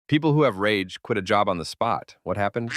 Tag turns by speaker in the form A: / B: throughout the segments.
A: People who have rage quit a job on the spot. What happened?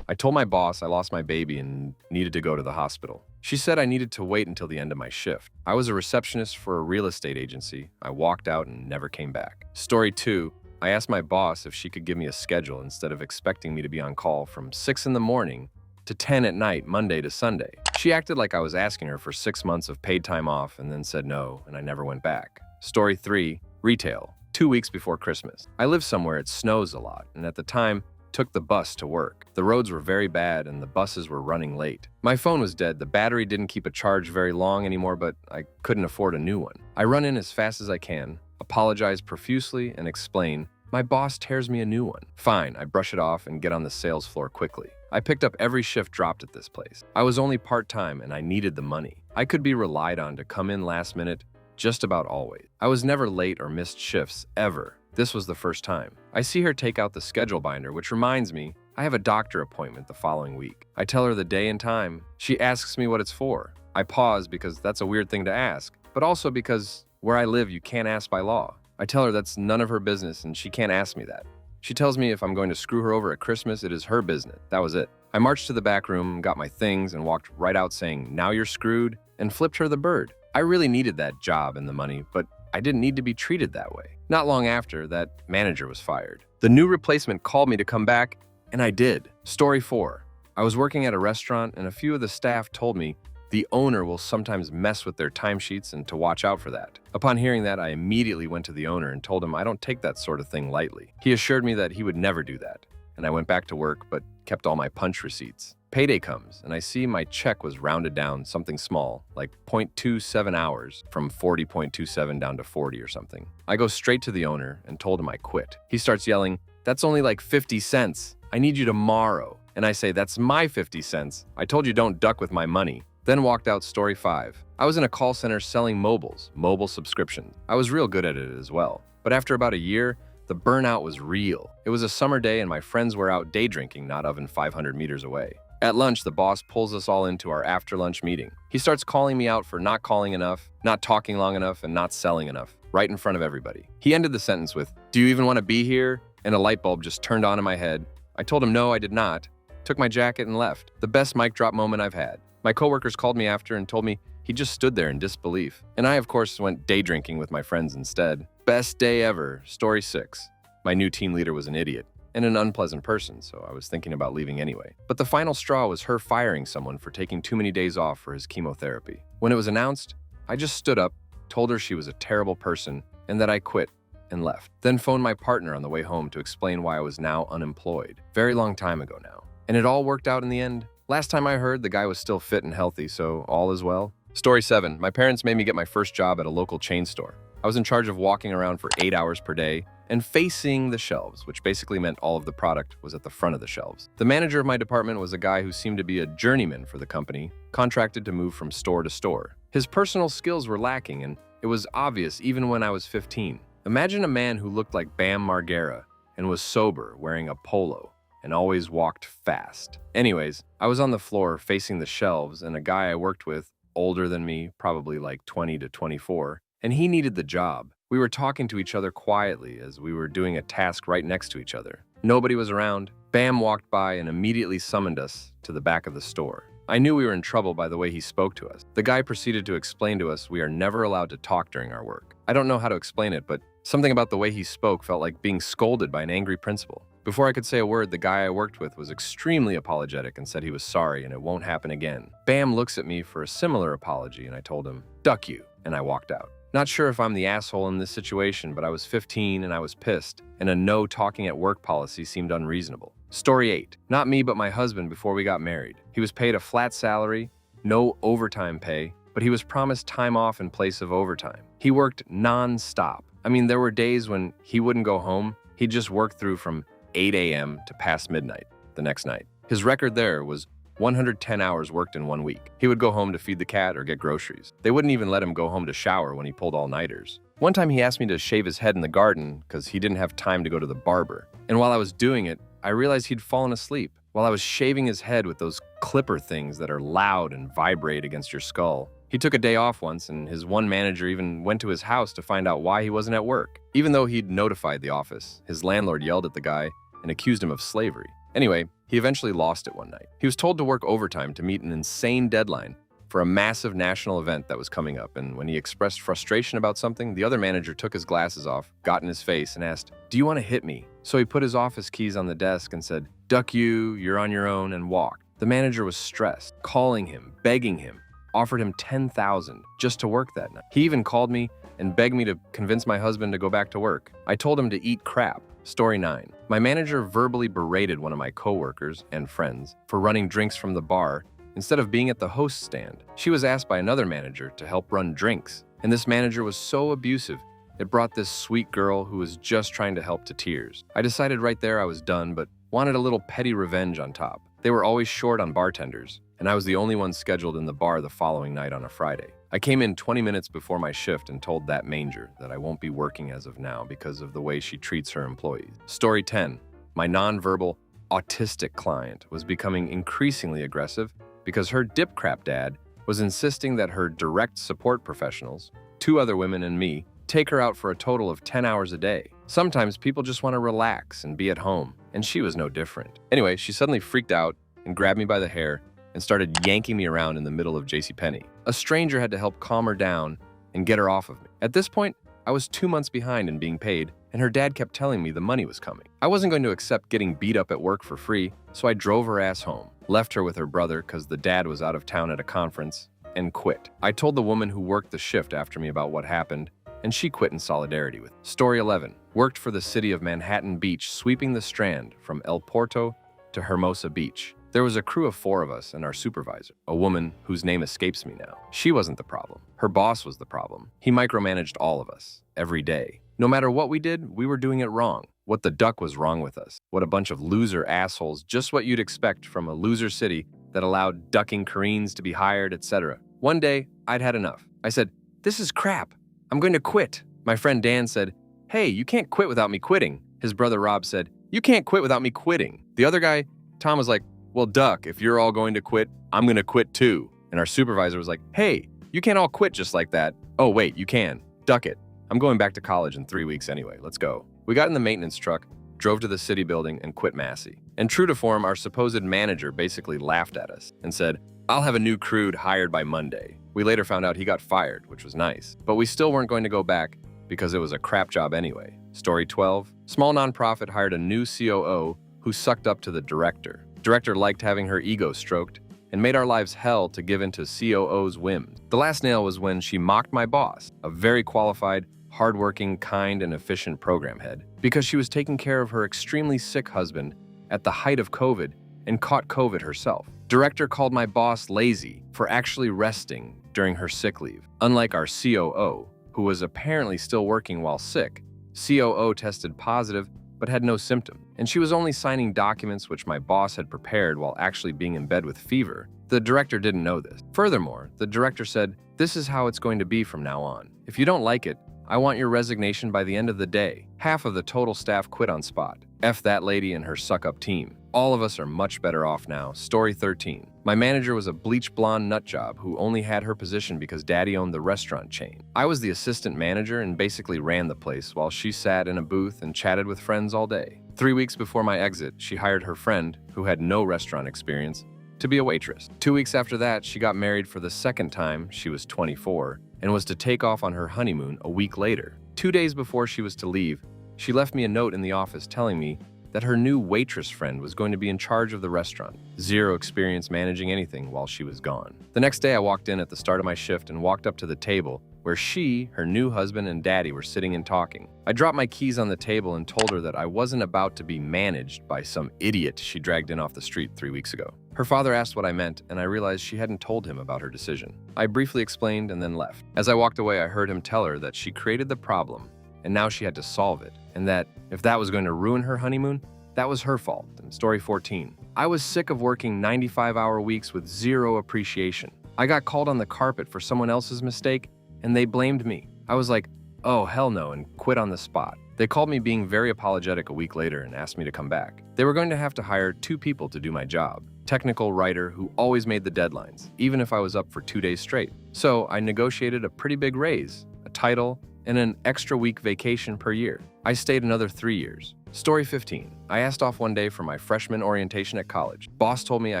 A: I told my boss I lost my baby and needed to go to the hospital. She said I needed to wait until the end of my shift. I was a receptionist for a real estate agency. I walked out and never came back. Story 2. I asked my boss if she could give me a schedule instead of expecting me to be on call from 6 in the morning to 10 at night, Monday to Sunday. She acted like I was asking her for 6 months of paid time off and then said no, and I never went back. Story 3. Retail. 2 weeks before Christmas. I live somewhere it snows a lot, and at the time, took the bus to work. The roads were very bad and the buses were running late. My phone was dead. The battery didn't keep a charge very long anymore, but I couldn't afford a new one. I run in as fast as I can, apologize profusely, and explain, my boss tears me a new one. Fine, I brush it off and get on the sales floor quickly. I picked up every shift dropped at this place. I was only part-time and I needed the money. I could be relied on to come in last minute just about always. I was never late or missed shifts, ever. This was the first time. I see her take out the schedule binder, which reminds me, I have a doctor appointment the following week. I tell her the day and time. She asks me what it's for. I pause because that's a weird thing to ask, but also because where I live, you can't ask by law. I tell her that's none of her business and she can't ask me that. She tells me if I'm going to screw her over at Christmas, it is her business. That was it. I marched to the back room, got my things, and walked right out saying, now you're screwed, and flipped her the bird. I really needed that job and the money, but I didn't need to be treated that way. Not long after, that manager was fired. The new replacement called me to come back, and I did. Story 4. I was working at a restaurant, and a few of the staff told me the owner will sometimes mess with their timesheets and to watch out for that. Upon hearing that, I immediately went to the owner and told him I don't take that sort of thing lightly. He assured me that he would never do that, and I went back to work but kept all my punch receipts. Payday comes, and I see my check was rounded down something small, like 0.27 hours, from 40.27 down to 40 or something. I go straight to the owner and told him I quit. He starts yelling, that's only like 50 cents. I need you tomorrow. And I say, that's my 50 cents. I told you don't duck with my money. Then walked out. Story 5. I was in a call center selling mobile subscriptions. I was real good at it as well. But after about a year, the burnout was real. It was a summer day and my friends were out day drinking, not even 500 meters away. At lunch, the boss pulls us all into our after-lunch meeting. He starts calling me out for not calling enough, not talking long enough, and not selling enough, right in front of everybody. He ended the sentence with, do you even want to be here? And a light bulb just turned on in my head. I told him no, I did not, took my jacket and left. The best mic drop moment I've had. My coworkers called me after and told me he just stood there in disbelief. And I, of course, went day drinking with my friends instead. Best day ever. Story 6. My new team leader was an idiot and an unpleasant person, so I was thinking about leaving anyway. But the final straw was her firing someone for taking too many days off for his chemotherapy. When it was announced, I just stood up, told her she was a terrible person, and that I quit and left. Then phoned my partner on the way home to explain why I was now unemployed. Very long time ago now. And it all worked out in the end. Last time I heard, the guy was still fit and healthy, so all is well. Story 7. My parents made me get my first job at a local chain store. I was in charge of walking around for 8 hours per day and facing the shelves, which basically meant all of the product was at the front of the shelves. The manager of my department was a guy who seemed to be a journeyman for the company, contracted to move from store to store. His personal skills were lacking, and it was obvious even when I was 15. Imagine a man who looked like Bam Margera and was sober, wearing a polo, and always walked fast. Anyways, I was on the floor facing the shelves, and a guy I worked with, older than me, probably like 20 to 24, and he needed the job. We were talking to each other quietly as we were doing a task right next to each other. Nobody was around. Bam walked by and immediately summoned us to the back of the store. I knew we were in trouble by the way he spoke to us. The guy proceeded to explain to us we are never allowed to talk during our work. I don't know how to explain it, but something about the way he spoke felt like being scolded by an angry principal. Before I could say a word, the guy I worked with was extremely apologetic and said he was sorry and it won't happen again. Bam looks at me for a similar apology and I told him, duck you, and I walked out. Not sure if I'm the asshole in this situation, but I was 15 and I was pissed, and a no talking at work policy seemed unreasonable. Story 8. Not me, but my husband before we got married. He was paid a flat salary, no overtime pay, but he was promised time off in place of overtime. He worked non-stop. I mean, there were days when he wouldn't go home. He'd just work through from 8 a.m. to past midnight the next night. His record there was 110 hours worked in 1 week. He would go home to feed the cat or get groceries. They wouldn't even let him go home to shower when he pulled all-nighters. One time he asked me to shave his head in the garden because he didn't have time to go to the barber. And while I was doing it, I realized he'd fallen asleep. While I was shaving his head with those clipper things that are loud and vibrate against your skull, He took a day off once, and his one manager even went to his house to find out why he wasn't at work. Even though he'd notified the office, his landlord yelled at the guy and accused him of slavery. Anyway, he eventually lost it one night. He was told to work overtime to meet an insane deadline for a massive national event that was coming up, and when he expressed frustration about something, the other manager took his glasses off, got in his face, and asked, "Do you want to hit me?" So he put his office keys on the desk and said, "Duck you, you're on your own," and walked. The manager was stressed, calling him, begging him, offered him $10,000 just to work that night. He even called me and begged me to convince my husband to go back to work. I told him to eat crap. Story 9. My manager verbally berated one of my coworkers and friends for running drinks from the bar instead of being at the host stand. She was asked by another manager to help run drinks, and this manager was so abusive, it brought this sweet girl who was just trying to help to tears. I decided right there I was done, but wanted a little petty revenge on top. They were always short on bartenders, and I was the only one scheduled in the bar the following night on a Friday. I came in 20 minutes before my shift and told that manger that I won't be working as of now because of the way she treats her employees. Story 10. My nonverbal, autistic client was becoming increasingly aggressive because her dip crap dad was insisting that her direct support professionals, 2 other women and me, take her out for a total of 10 hours a day. Sometimes people just want to relax and be at home, and she was no different. Anyway, she suddenly freaked out and grabbed me by the hair and started yanking me around in the middle of JCPenney. A stranger had to help calm her down and get her off of me. At this point, I was 2 months behind in being paid, and her dad kept telling me the money was coming. I wasn't going to accept getting beat up at work for free, so I drove her ass home, left her with her brother because the dad was out of town at a conference, and quit. I told the woman who worked the shift after me about what happened, and she quit in solidarity with me. Story 11. Worked for the city of Manhattan Beach, sweeping the Strand from El Porto to Hermosa Beach. There was a crew of 4 of us and our supervisor, a woman whose name escapes me now. She wasn't the problem. Her boss was the problem. He micromanaged all of us, every day. No matter what we did, we were doing it wrong. What the duck was wrong with us. What a bunch of loser assholes, just what you'd expect from a loser city that allowed ducking Koreans to be hired, etc. One day, I'd had enough. I said, "This is crap. I'm going to quit." My friend Dan said, "Hey, you can't quit without me quitting." His brother Rob said, "You can't quit without me quitting." The other guy, Tom, was like, "Well, duck, if you're all going to quit, I'm going to quit too." And our supervisor was like, "Hey, you can't all quit just like that." "Oh, wait, you can. Duck it. I'm going back to college in 3 weeks anyway. Let's go." We got in the maintenance truck, drove to the city building, and quit Massey. And true to form, our supposed manager basically laughed at us and said, "I'll have a new crew hired by Monday." We later found out he got fired, which was nice. But we still weren't going to go back because it was a crap job anyway. Story 12. Small nonprofit hired a new COO who sucked up to the director. Director liked having her ego stroked and made our lives hell to give in to COO's whims. The last nail was when she mocked my boss, a very qualified, hardworking, kind, and efficient program head, because she was taking care of her extremely sick husband at the height of COVID and caught COVID herself. Director called my boss lazy for actually resting during her sick leave. Unlike our COO, who was apparently still working while sick, COO tested positive but had no symptom, and she was only signing documents which my boss had prepared while actually being in bed with fever. The director didn't know this. Furthermore, the director said, "This is how it's going to be from now on. If you don't like it, I want your resignation by the end of the day." Half of the total staff quit on spot. F that lady and her suck-up team. All of us are much better off now. Story 13. My manager was a bleach blonde nutjob who only had her position because daddy owned the restaurant chain. I was the assistant manager and basically ran the place while she sat in a booth and chatted with friends all day. 3 weeks before my exit, she hired her friend, who had no restaurant experience, to be a waitress. 2 weeks after that, she got married for the second time. She was 24 and was to take off on her honeymoon a week later. 2 days before she was to leave, she left me a note in the office telling me that her new waitress friend was going to be in charge of the restaurant. Zero experience managing anything while she was gone. The next day I walked in at the start of my shift and walked up to the table where she, her new husband, and daddy were sitting and talking. I dropped my keys on the table and told her that I wasn't about to be managed by some idiot she dragged in off the street 3 weeks ago. Her father asked what I meant, and I realized she hadn't told him about her decision. I briefly explained and then left. As I walked away, I heard him tell her that she created the problem and now she had to solve it, and that if that was going to ruin her honeymoon, that was her fault. And story 14. I was sick of working 95-hour weeks with zero appreciation. I got called on the carpet for someone else's mistake, and they blamed me. I was like, "Oh, hell no," and quit on the spot. They called me being very apologetic a week later and asked me to come back. They were going to have to hire 2 people to do my job. technical writer who always made the deadlines, even if I was up for 2 days straight. So I negotiated a pretty big raise, a title, and an extra week vacation per year. I stayed another 3 years. Story 15. I asked off one day for my freshman orientation at college. Boss told me I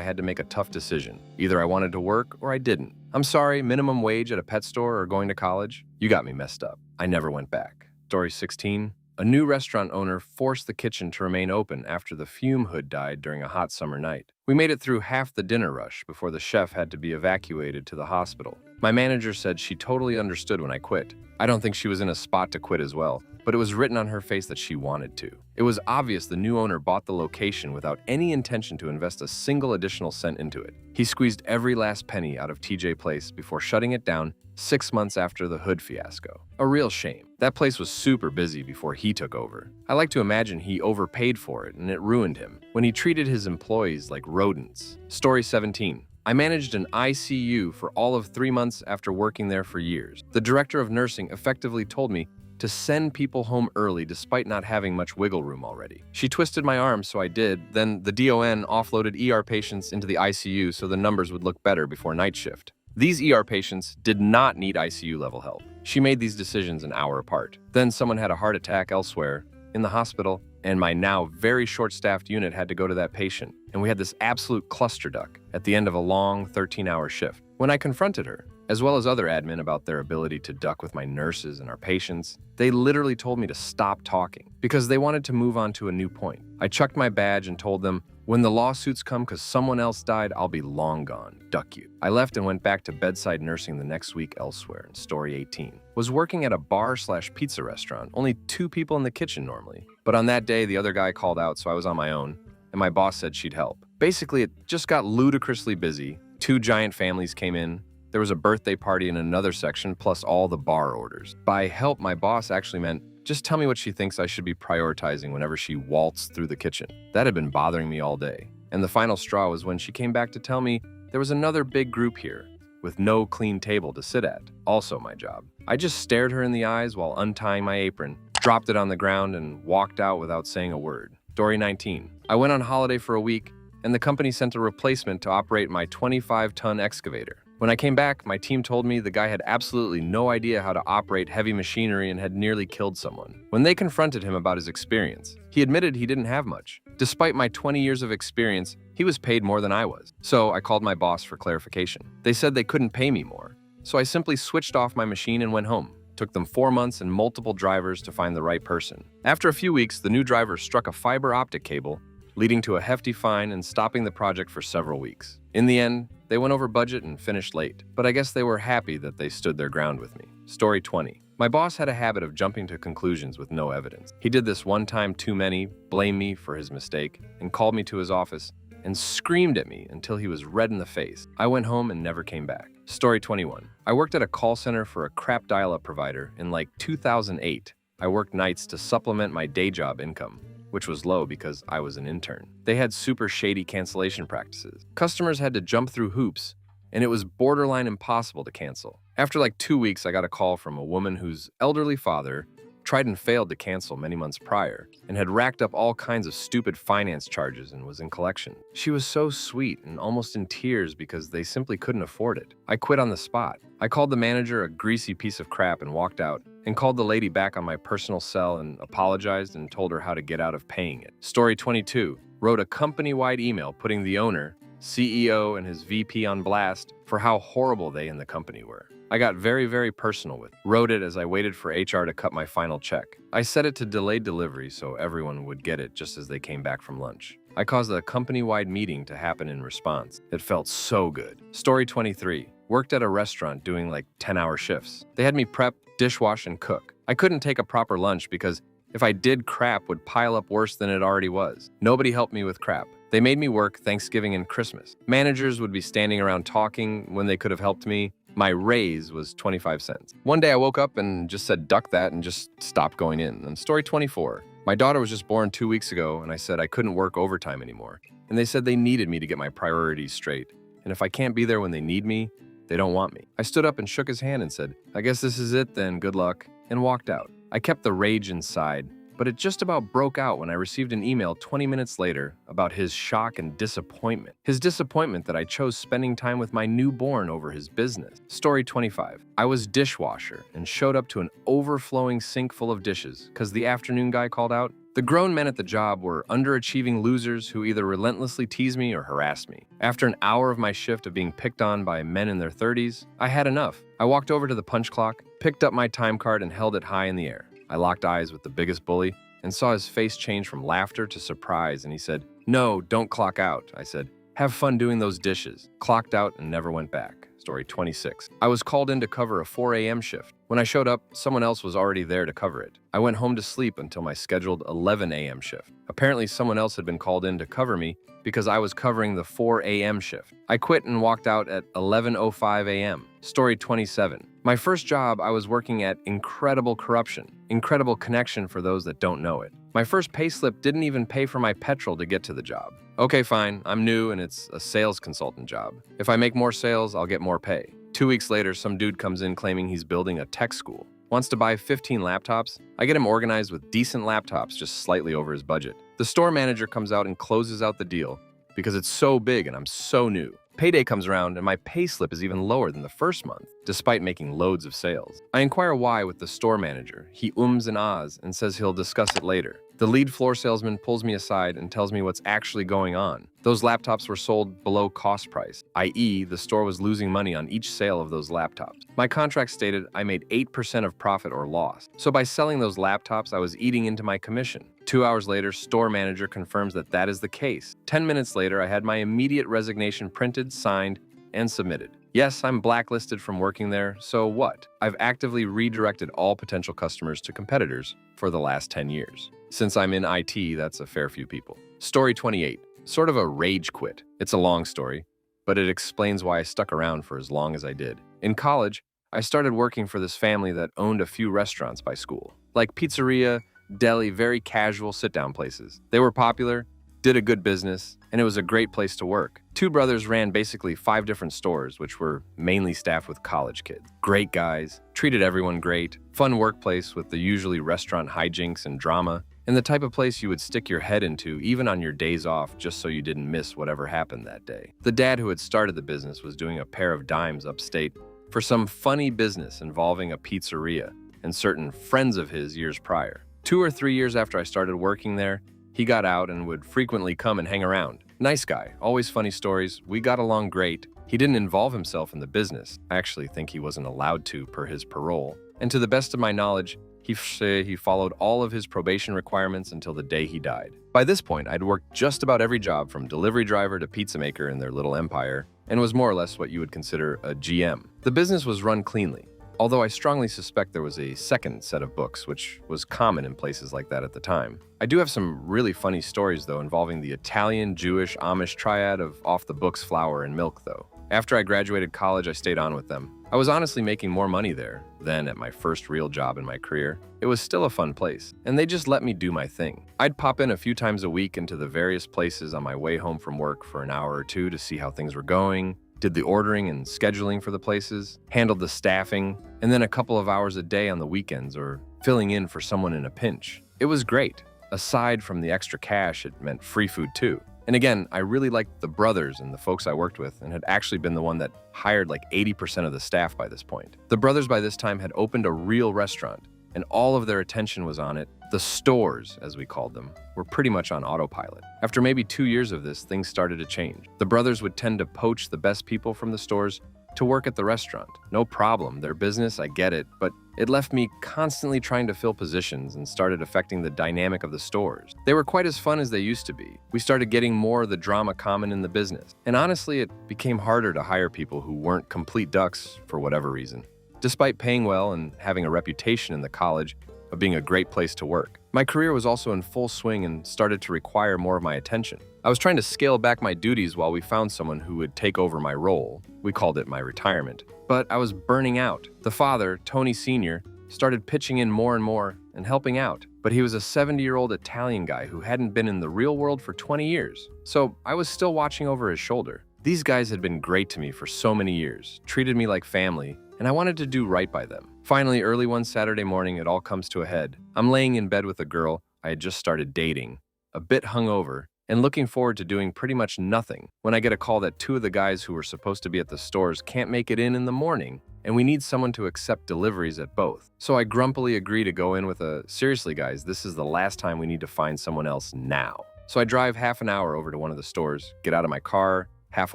A: had to make a tough decision. Either I wanted to work or I didn't. I'm sorry, minimum wage at a pet store or going to college? You got me messed up. I never went back. Story 16. A new restaurant owner forced the kitchen to remain open after the fume hood died during a hot summer night. We made it through half the dinner rush before the chef had to be evacuated to the hospital. My manager said she totally understood when I quit. I don't think she was in a spot to quit as well, but it was written on her face that she wanted to. It was obvious the new owner bought the location without any intention to invest a single additional cent into it. He squeezed every last penny out of TJ Place before shutting it down 6 months after the hood fiasco. A real shame. That place was super busy before he took over. I like to imagine he overpaid for it and it ruined him when he treated his employees like rodents. Story 17. I managed an ICU for all of 3 months after working there for years. The director of nursing effectively told me to send people home early despite not having much wiggle room already. She twisted my arm, so I did. Then the DON offloaded ER patients into the ICU so the numbers would look better before night shift. These ER patients did not need ICU level help. She made these decisions an hour apart. Then someone had a heart attack elsewhere in the hospital, and my now very short-staffed unit had to go to that patient, and we had this absolute clusterfuck at the end of a long 13-hour shift. When I confronted her, as well as other admin about their ability to duck with my nurses and our patients, they literally told me to stop talking because they wanted to move on to a new point. I chucked my badge and told them, when the lawsuits come because someone else died, I'll be long gone. Duck you. I left and went back to bedside nursing the next week elsewhere in Story 18. Was working at a bar/pizza restaurant, only 2 people in the kitchen normally. But on that day, the other guy called out, so I was on my own, and my boss said she'd help. Basically, it just got ludicrously busy. 2 giant families came in. There was a birthday party in another section, plus all the bar orders. By help, my boss actually meant, just tell me what she thinks I should be prioritizing whenever she waltzed through the kitchen. That had been bothering me all day. And the final straw was when she came back to tell me there was another big group here, with no clean table to sit at. Also my job. I just stared her in the eyes while untying my apron, dropped it on the ground, and walked out without saying a word. Story 19. I went on holiday for a week, and the company sent a replacement to operate my 25-ton excavator. When I came back, my team told me the guy had absolutely no idea how to operate heavy machinery and had nearly killed someone. When they confronted him about his experience, he admitted he didn't have much. Despite my 20 years of experience, he was paid more than I was. So I called my boss for clarification. They said they couldn't pay me more. So I simply switched off my machine and went home. Took them 4 months and multiple drivers to find the right person. After a few weeks, the new driver struck a fiber optic cable, leading to a hefty fine and stopping the project for several weeks. In the end, they went over budget and finished late, but I guess they were happy that they stood their ground with me. Story 20. My boss had a habit of jumping to conclusions with no evidence. He did this one time too many, blamed me for his mistake, and called me to his office and screamed at me until he was red in the face. I went home and never came back. Story 21. I worked at a call center for a crap dial-up provider in like 2008. I worked nights to supplement my day job income, which was low because I was an intern. They had super shady cancellation practices. Customers had to jump through hoops, and it was borderline impossible to cancel. After like 2 weeks, I got a call from a woman whose elderly father tried and failed to cancel many months prior and had racked up all kinds of stupid finance charges and was in collection. She was so sweet and almost in tears because they simply couldn't afford it. I quit on the spot. I called the manager a greasy piece of crap and walked out, and called the lady back on my personal cell and apologized and told her how to get out of paying it. Story 22. Wrote a company-wide email putting the owner, CEO, and his VP on blast for how horrible they and the company were. I got very, very personal with it. Wrote it as I waited for HR to cut my final check. I set it to delayed delivery so everyone would get it just as they came back from lunch. I caused a company-wide meeting to happen in response. It felt so good. Story 23. Worked at a restaurant doing like 10-hour shifts. They had me prep, dishwash, and cook. I couldn't take a proper lunch because if I did, crap would pile up worse than it already was. Nobody helped me with crap. They made me work Thanksgiving and Christmas. Managers would be standing around talking when they could have helped me. My raise was 25 cents. One day I woke up and just said duck that and just stopped going in. And story 24. My daughter was just born 2 weeks ago and I said I couldn't work overtime anymore. And they said they needed me to get my priorities straight. And if I can't be there when they need me, they don't want me. I stood up and shook his hand and said, I guess this is it then, good luck, and walked out. I kept the rage inside, but it just about broke out when I received an email 20 minutes later about his shock and disappointment. His disappointment that I chose spending time with my newborn over his business. Story 25. I was dishwasher and showed up to an overflowing sink full of dishes because the afternoon guy called out. The grown men at the job were underachieving losers who either relentlessly teased me or harassed me. After an hour of my shift of being picked on by men in their 30s, I had enough. I walked over to the punch clock, picked up my time card, and held it high in the air. I locked eyes with the biggest bully and saw his face change from laughter to surprise, and he said, "No, don't clock out." I said, "Have fun doing those dishes." Clocked out and never went back. Story 26. I was called in to cover a 4 a.m. shift. When I showed up, someone else was already there to cover it. I went home to sleep until my scheduled 11 a.m. shift. Apparently, someone else had been called in to cover me because I was covering the 4 a.m. shift. I quit and walked out at 11:05 a.m. Story 27. My first job, I was working at Incredible Corruption. Incredible connection for those that don't know it. My first payslip didn't even pay for my petrol to get to the job. Okay, fine, I'm new and it's a sales consultant job. If I make more sales, I'll get more pay. 2 weeks later, some dude comes in claiming he's building a tech school. Wants to buy 15 laptops. I get him organized with decent laptops just slightly over his budget. The store manager comes out and closes out the deal because it's so big and I'm so new. Payday comes around and my payslip is even lower than the first month, despite making loads of sales. I inquire why with the store manager. He ums and ahs and says he'll discuss it later. The lead floor salesman pulls me aside and tells me what's actually going on. Those laptops were sold below cost price, i.e. the store was losing money on each sale of those laptops. My contract stated I made 8% of profit or loss. So by selling those laptops, I was eating into my commission. 2 hours later, store manager confirms that that is the case. 10 minutes later, I had my immediate resignation printed, signed, and submitted. Yes, I'm blacklisted from working there, so what? I've actively redirected all potential customers to competitors for the last 10 years. Since I'm in IT, that's a fair few people. Story 28. Sort of a rage quit. It's a long story, but it explains why I stuck around for as long as I did. In college, I started working for this family that owned a few restaurants by school. Like pizzeria, deli, very casual sit-down places. They were popular, did a good business, and it was a great place to work. Two brothers ran basically 5 different stores, which were mainly staffed with college kids. Great guys, treated everyone great, fun workplace with the usually restaurant hijinks and drama, and the type of place you would stick your head into even on your days off just so you didn't miss whatever happened that day. The dad who had started the business was doing a pair of dimes upstate for some funny business involving a pizzeria and certain friends of his years prior. 2 or 3 years after I started working there, he got out and would frequently come and hang around. Nice guy, always funny stories, we got along great. He didn't involve himself in the business. I actually think he wasn't allowed to per his parole. And to the best of my knowledge, he followed all of his probation requirements until the day he died. By this point, I'd worked just about every job from delivery driver to pizza maker in their little empire, and was more or less what you would consider a GM. The business was run cleanly, although I strongly suspect there was a second set of books, which was common in places like that at the time. I do have some really funny stories, though, involving the Italian, Jewish, Amish triad of off-the-books flour and milk, though. After I graduated college, I stayed on with them. I was honestly making more money there than at my first real job in my career. It was still a fun place, and they just let me do my thing. I'd pop in a few times a week into the various places on my way home from work for an hour or two to see how things were going, did the ordering and scheduling for the places, handled the staffing, and then a couple of hours a day on the weekends or filling in for someone in a pinch. It was great. Aside from the extra cash, it meant free food too. And again, I really liked the brothers and the folks I worked with and had actually been the one that hired like 80% of the staff by this point. The brothers by this time had opened a real restaurant, and all of their attention was on it. The stores, as we called them, were pretty much on autopilot. After maybe 2 years of this, things started to change. The brothers would tend to poach the best people from the stores to work at the restaurant. No problem, their business, I get it, but it left me constantly trying to fill positions and started affecting the dynamic of the stores. They were quite as fun as they used to be. We started getting more of the drama common in the business. And honestly, it became harder to hire people who weren't complete ducks for whatever reason. Despite paying well and having a reputation in the college of being a great place to work, my career was also in full swing and started to require more of my attention. I was trying to scale back my duties while we found someone who would take over my role. We called it my retirement. But I was burning out. The father, Tony Sr., started pitching in more and more and helping out. But he was a 70-year-old Italian guy who hadn't been in the real world for 20 years. So I was still watching over his shoulder. These guys had been great to me for so many years, treated me like family, and I wanted to do right by them. Finally, early one Saturday morning, it all comes to a head. I'm laying in bed with a girl, I had just started dating, a bit hungover, and looking forward to doing pretty much nothing when I get a call that two of the guys who were supposed to be at the stores can't make it in the morning, and we need someone to accept deliveries at both. So I grumpily agree to go in with a, "Seriously guys, this is the last time, we need to find someone else now." So I drive half an hour over to one of the stores, get out of my car, half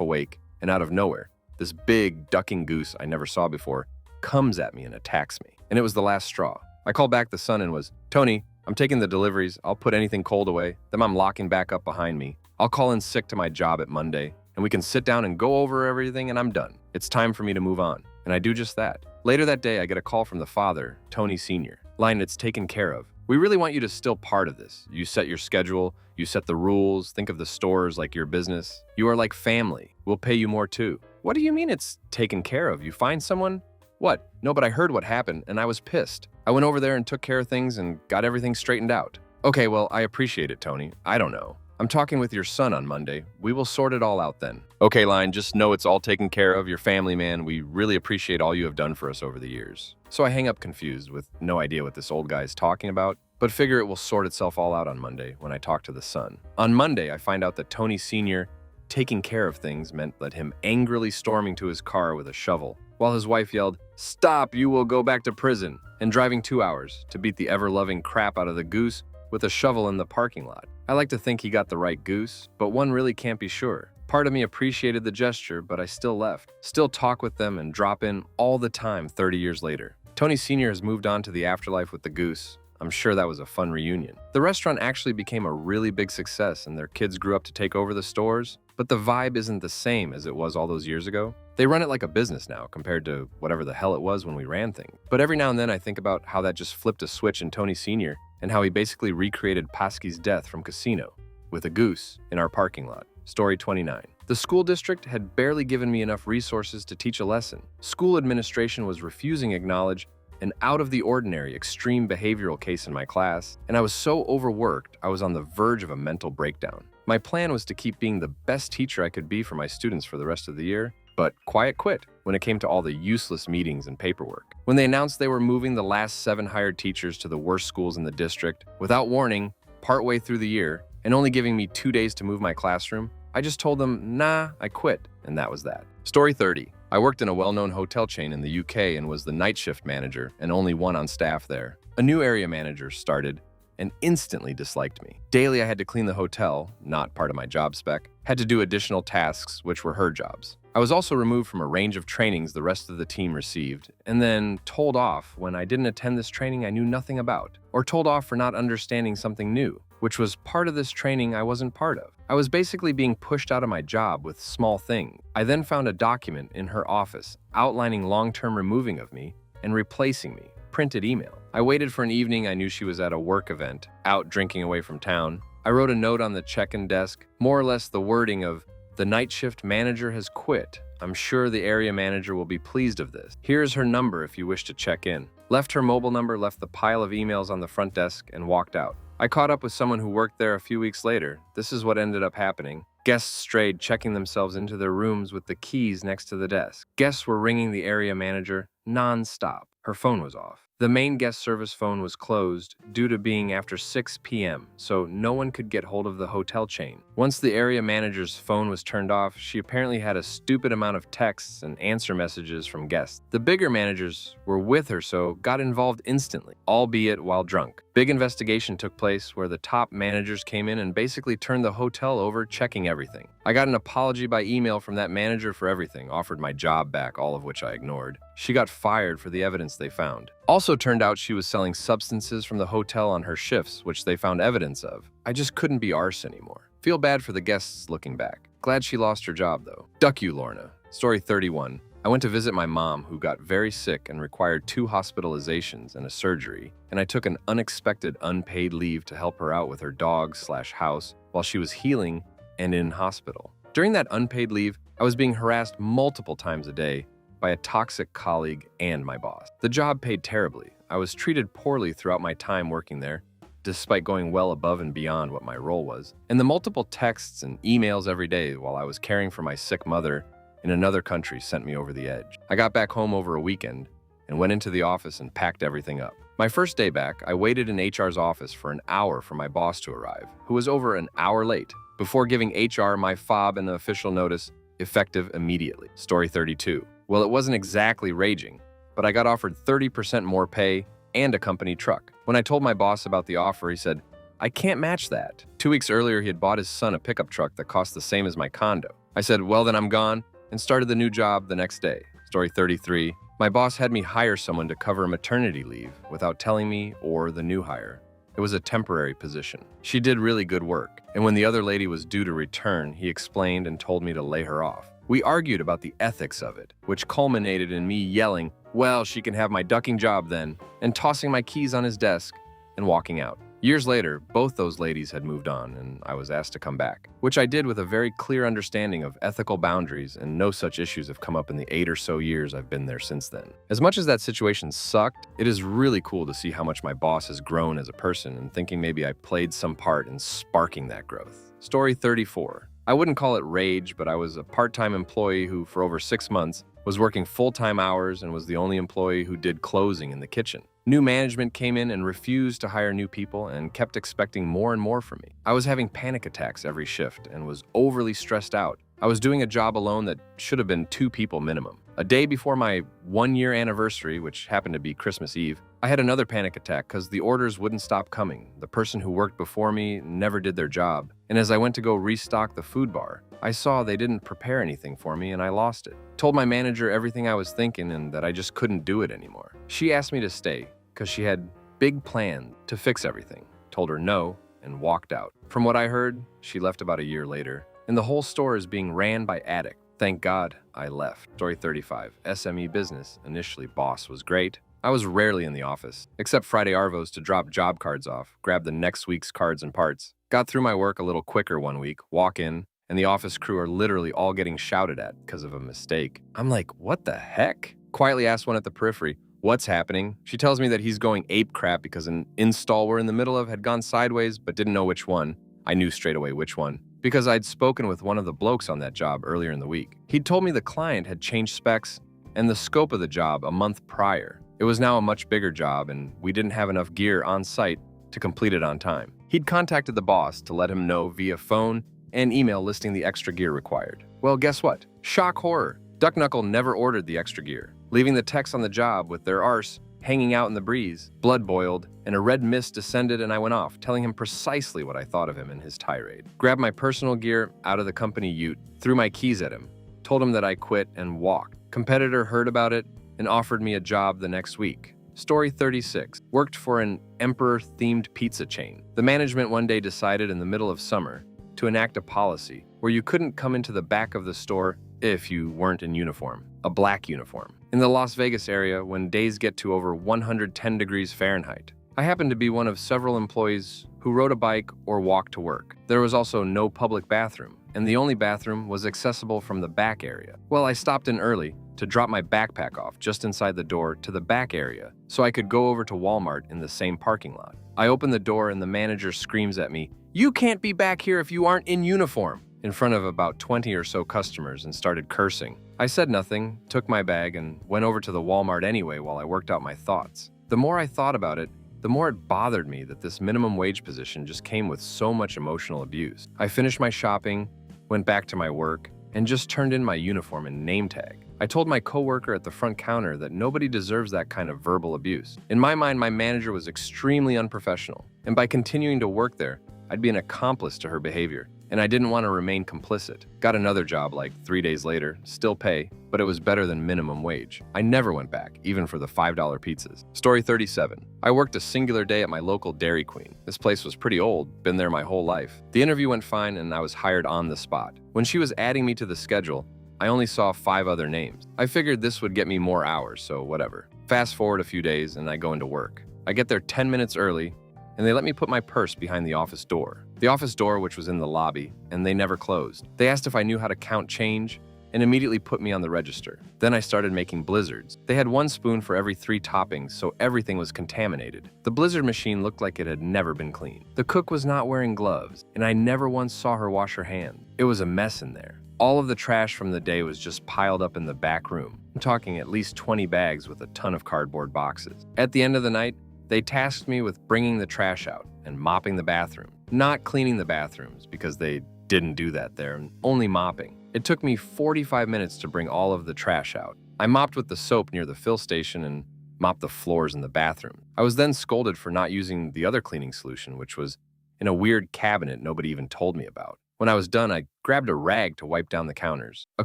A: awake, and out of nowhere, this big ducking goose I never saw before comes at me and attacks me. And it was the last straw. I called back the son and was, "Tony, I'm taking the deliveries. I'll put anything cold away. Then I'm locking back up behind me. I'll call in sick to my job at Monday, and we can sit down and go over everything, and I'm done. It's time for me to move on." And I do just that. Later that day, I get a call from the father, Tony Sr. Line, "It's taken care of. We really want you to still part of this. You set your schedule, you set the rules, think of the stores like your business. You are like family. We'll pay you more too." "What do you mean it's taken care of? You find someone?" "What? No, but I heard what happened, and I was pissed. I went over there and took care of things and got everything straightened out." "Okay, well, I appreciate it, Tony. I don't know. I'm talking with your son on Monday. We will sort it all out then." "Okay, Line, just know it's all taken care of. Your family, man. We really appreciate all you have done for us over the years." So I hang up confused with no idea what this old guy is talking about, but figure it will sort itself all out on Monday when I talk to the son. On Monday, I find out that Tony Sr. taking care of things meant that him angrily storming to his car with a shovel, while his wife yelled, "Stop, you will go back to prison," and driving 2 hours to beat the ever-loving crap out of the goose with a shovel in the parking lot. I like to think he got the right goose, but one really can't be sure. Part of me appreciated the gesture, but I still left. Still talk with them and drop in all the time 30 years later. Tony Sr. has moved on to the afterlife with the goose. I'm sure that was a fun reunion. The restaurant actually became a really big success and their kids grew up to take over the stores, but the vibe isn't the same as it was all those years ago. They run it like a business now compared to whatever the hell it was when we ran things. But every now and then I think about how that just flipped a switch in Tony Sr. and how he basically recreated Pasky's death from Casino with a goose in our parking lot. Story 29. The school district had barely given me enough resources to teach a lesson. School administration was refusing to acknowledge an out-of-the-ordinary extreme behavioral case in my class, and I was so overworked I was on the verge of a mental breakdown. My plan was to keep being the best teacher I could be for my students for the rest of the year, but quiet quit when it came to all the useless meetings and paperwork. When they announced they were moving the last 7 hired teachers to the worst schools in the district, without warning, partway through the year, and only giving me 2 days to move my classroom, I just told them, "Nah, I quit," and that was that. Story 30. I worked in a well-known hotel chain in the UK and was the night shift manager and only one on staff there. A new area manager started and instantly disliked me. Daily, I had to clean the hotel, not part of my job spec, had to do additional tasks, which were her jobs. I was also removed from a range of trainings the rest of the team received, and then told off when I didn't attend this training I knew nothing about, or told off for not understanding something new, which was part of this training I wasn't part of. I was basically being pushed out of my job with small things. I then found a document in her office outlining long-term removing of me and replacing me, printed email. I waited for an evening I knew she was at a work event, out drinking away from town. I wrote a note on the check-in desk, more or less the wording of, "The night shift manager has quit. I'm sure the area manager will be pleased of this. Here's her number if you wish to check in." Left her mobile number, left the pile of emails on the front desk, and walked out. I caught up with someone who worked there a few weeks later. This is what ended up happening. Guests strayed, checking themselves into their rooms with the keys next to the desk. Guests were ringing the area manager non-stop. Her phone was off. The main guest service phone was closed due to being after 6 p.m., so no one could get hold of the hotel chain. Once the area manager's phone was turned off, she apparently had a stupid amount of texts and answer messages from guests. The bigger managers were with her, so got involved instantly, albeit while drunk. Big investigation took place where the top managers came in and basically turned the hotel over, checking everything. I got an apology by email from that manager for everything, offered my job back, all of which I ignored. She got fired for the evidence they found. Also turned out she was selling substances from the hotel on her shifts, which they found evidence of. I just couldn't be arse anymore. Feel bad for the guests looking back. Glad she lost her job though. Duck you, Lorna. Story 31. I went to visit my mom who got very sick and required 2 hospitalizations and a surgery, and I took an unexpected unpaid leave to help her out with her dog/house while she was healing and in hospital. During that unpaid leave, I was being harassed multiple times a day by a toxic colleague and my boss. The job paid terribly. I was treated poorly throughout my time working there, despite going well above and beyond what my role was. And the multiple texts and emails every day while I was caring for my sick mother in another country sent me over the edge. I got back home over a weekend and went into the office and packed everything up. My first day back, I waited in HR's office for an hour for my boss to arrive, who was over an hour late, before giving HR my fob and the official notice, effective immediately. Story 32. Well, it wasn't exactly raging, but I got offered 30% more pay and a company truck. When I told my boss about the offer, he said, "I can't match that." 2 weeks earlier, he had bought his son a pickup truck that cost the same as my condo. I said, "Well, then I'm gone," and started the new job the next day. Story 33. My boss had me hire someone to cover maternity leave without telling me or the new hire. It was a temporary position. She did really good work, and when the other lady was due to return, he explained and told me to lay her off. We argued about the ethics of it, which culminated in me yelling, "Well, she can have my ducking job then," and tossing my keys on his desk and walking out. Years later, both those ladies had moved on, and I was asked to come back, which I did with a very clear understanding of ethical boundaries, and no such issues have come up in the 8 or so years I've been there since then. As much as that situation sucked, it is really cool to see how much my boss has grown as a person, and thinking maybe I played some part in sparking that growth. Story 34. I wouldn't call it rage, but I was a part-time employee who, for over 6 months, was working full-time hours and was the only employee who did closing in the kitchen. New management came in and refused to hire new people and kept expecting more and more from me. I was having panic attacks every shift and was overly stressed out. I was doing a job alone that should have been 2 people minimum. A day before my 1-year anniversary, which happened to be Christmas Eve, I had another panic attack because the orders wouldn't stop coming. The person who worked before me never did their job. And as I went to go restock the food bar, I saw they didn't prepare anything for me and I lost it. Told my manager everything I was thinking and that I just couldn't do it anymore. She asked me to stay because she had big plans to fix everything. Told her no and walked out. From what I heard, she left about a year later, and the whole store is being ran by addicts. Thank God I left. Story 35. SME business. Initially, boss was great. I was rarely in the office, except Friday Arvos to drop job cards off, grab the next week's cards and parts. Got through my work a little quicker one week, walk in, and the office crew are literally all getting shouted at because of a mistake. I'm like, what the heck? Quietly asked one at the periphery, "What's happening?" She tells me that he's going ape crap because an install we're in the middle of had gone sideways but didn't know which one. I knew straight away which one, because I'd spoken with one of the blokes on that job earlier in the week. He'd told me the client had changed specs and the scope of the job a month prior. It was now a much bigger job and we didn't have enough gear on site to complete it on time. He'd contacted the boss to let him know via phone and email listing the extra gear required. Well, guess what? Shock horror. Duck Knuckle never ordered the extra gear, leaving the techs on the job with their arse hanging out in the breeze. Blood boiled, and a red mist descended, and I went off, telling him precisely what I thought of him in his tirade. Grabbed my personal gear out of the company ute, threw my keys at him, told him that I quit, and walked. Competitor heard about it and offered me a job the next week. Story 36. Worked for an emperor-themed pizza chain. The management one day decided in the middle of summer to enact a policy where you couldn't come into the back of the store if you weren't in uniform, a black uniform. In the Las Vegas area, when days get to over 110 degrees Fahrenheit, I happened to be one of several employees who rode a bike or walked to work. There was also no public bathroom, and the only bathroom was accessible from the back area. Well, I stopped in early to drop my backpack off just inside the door to the back area so I could go over to Walmart in the same parking lot. I open the door and the manager screams at me, "You can't be back here if you aren't in uniform," in front of about 20 or so customers and started cursing. I said nothing, took my bag, and went over to the Walmart anyway while I worked out my thoughts. The more I thought about it, the more it bothered me that this minimum wage position just came with so much emotional abuse. I finished my shopping, went back to my work, and just turned in my uniform and name tag. I told my coworker at the front counter that nobody deserves that kind of verbal abuse. In my mind, my manager was extremely unprofessional, and by continuing to work there, I'd be an accomplice to her behavior, and I didn't want to remain complicit. Got another job like 3 days later, still pay, but it was better than minimum wage. I never went back, even for the $5 pizzas. Story 37. I worked a singular day at my local Dairy Queen. This place was pretty old, been there my whole life. The interview went fine and I was hired on the spot. When she was adding me to the schedule, I only saw 5 other names. I figured this would get me more hours, so whatever. Fast forward a few days and I go into work. I get there 10 minutes early, and they let me put my purse behind the office door. The office door, which was in the lobby, and they never closed. They asked if I knew how to count change and immediately put me on the register. Then I started making blizzards. They had 1 spoon for every 3 toppings, so everything was contaminated. The blizzard machine looked like it had never been cleaned. The cook was not wearing gloves, and I never once saw her wash her hands. It was a mess in there. All of the trash from the day was just piled up in the back room. I'm talking at least 20 bags with a ton of cardboard boxes. At the end of the night, They tasked me with bringing the trash out and mopping the bathroom, not cleaning the bathrooms because they didn't do that there, and only mopping. It took me 45 minutes to bring all of the trash out. I mopped with the soap near the fill station and mopped the floors in the bathroom. I was then scolded for not using the other cleaning solution, which was in a weird cabinet nobody even told me about. When I was done, I grabbed a rag to wipe down the counters. A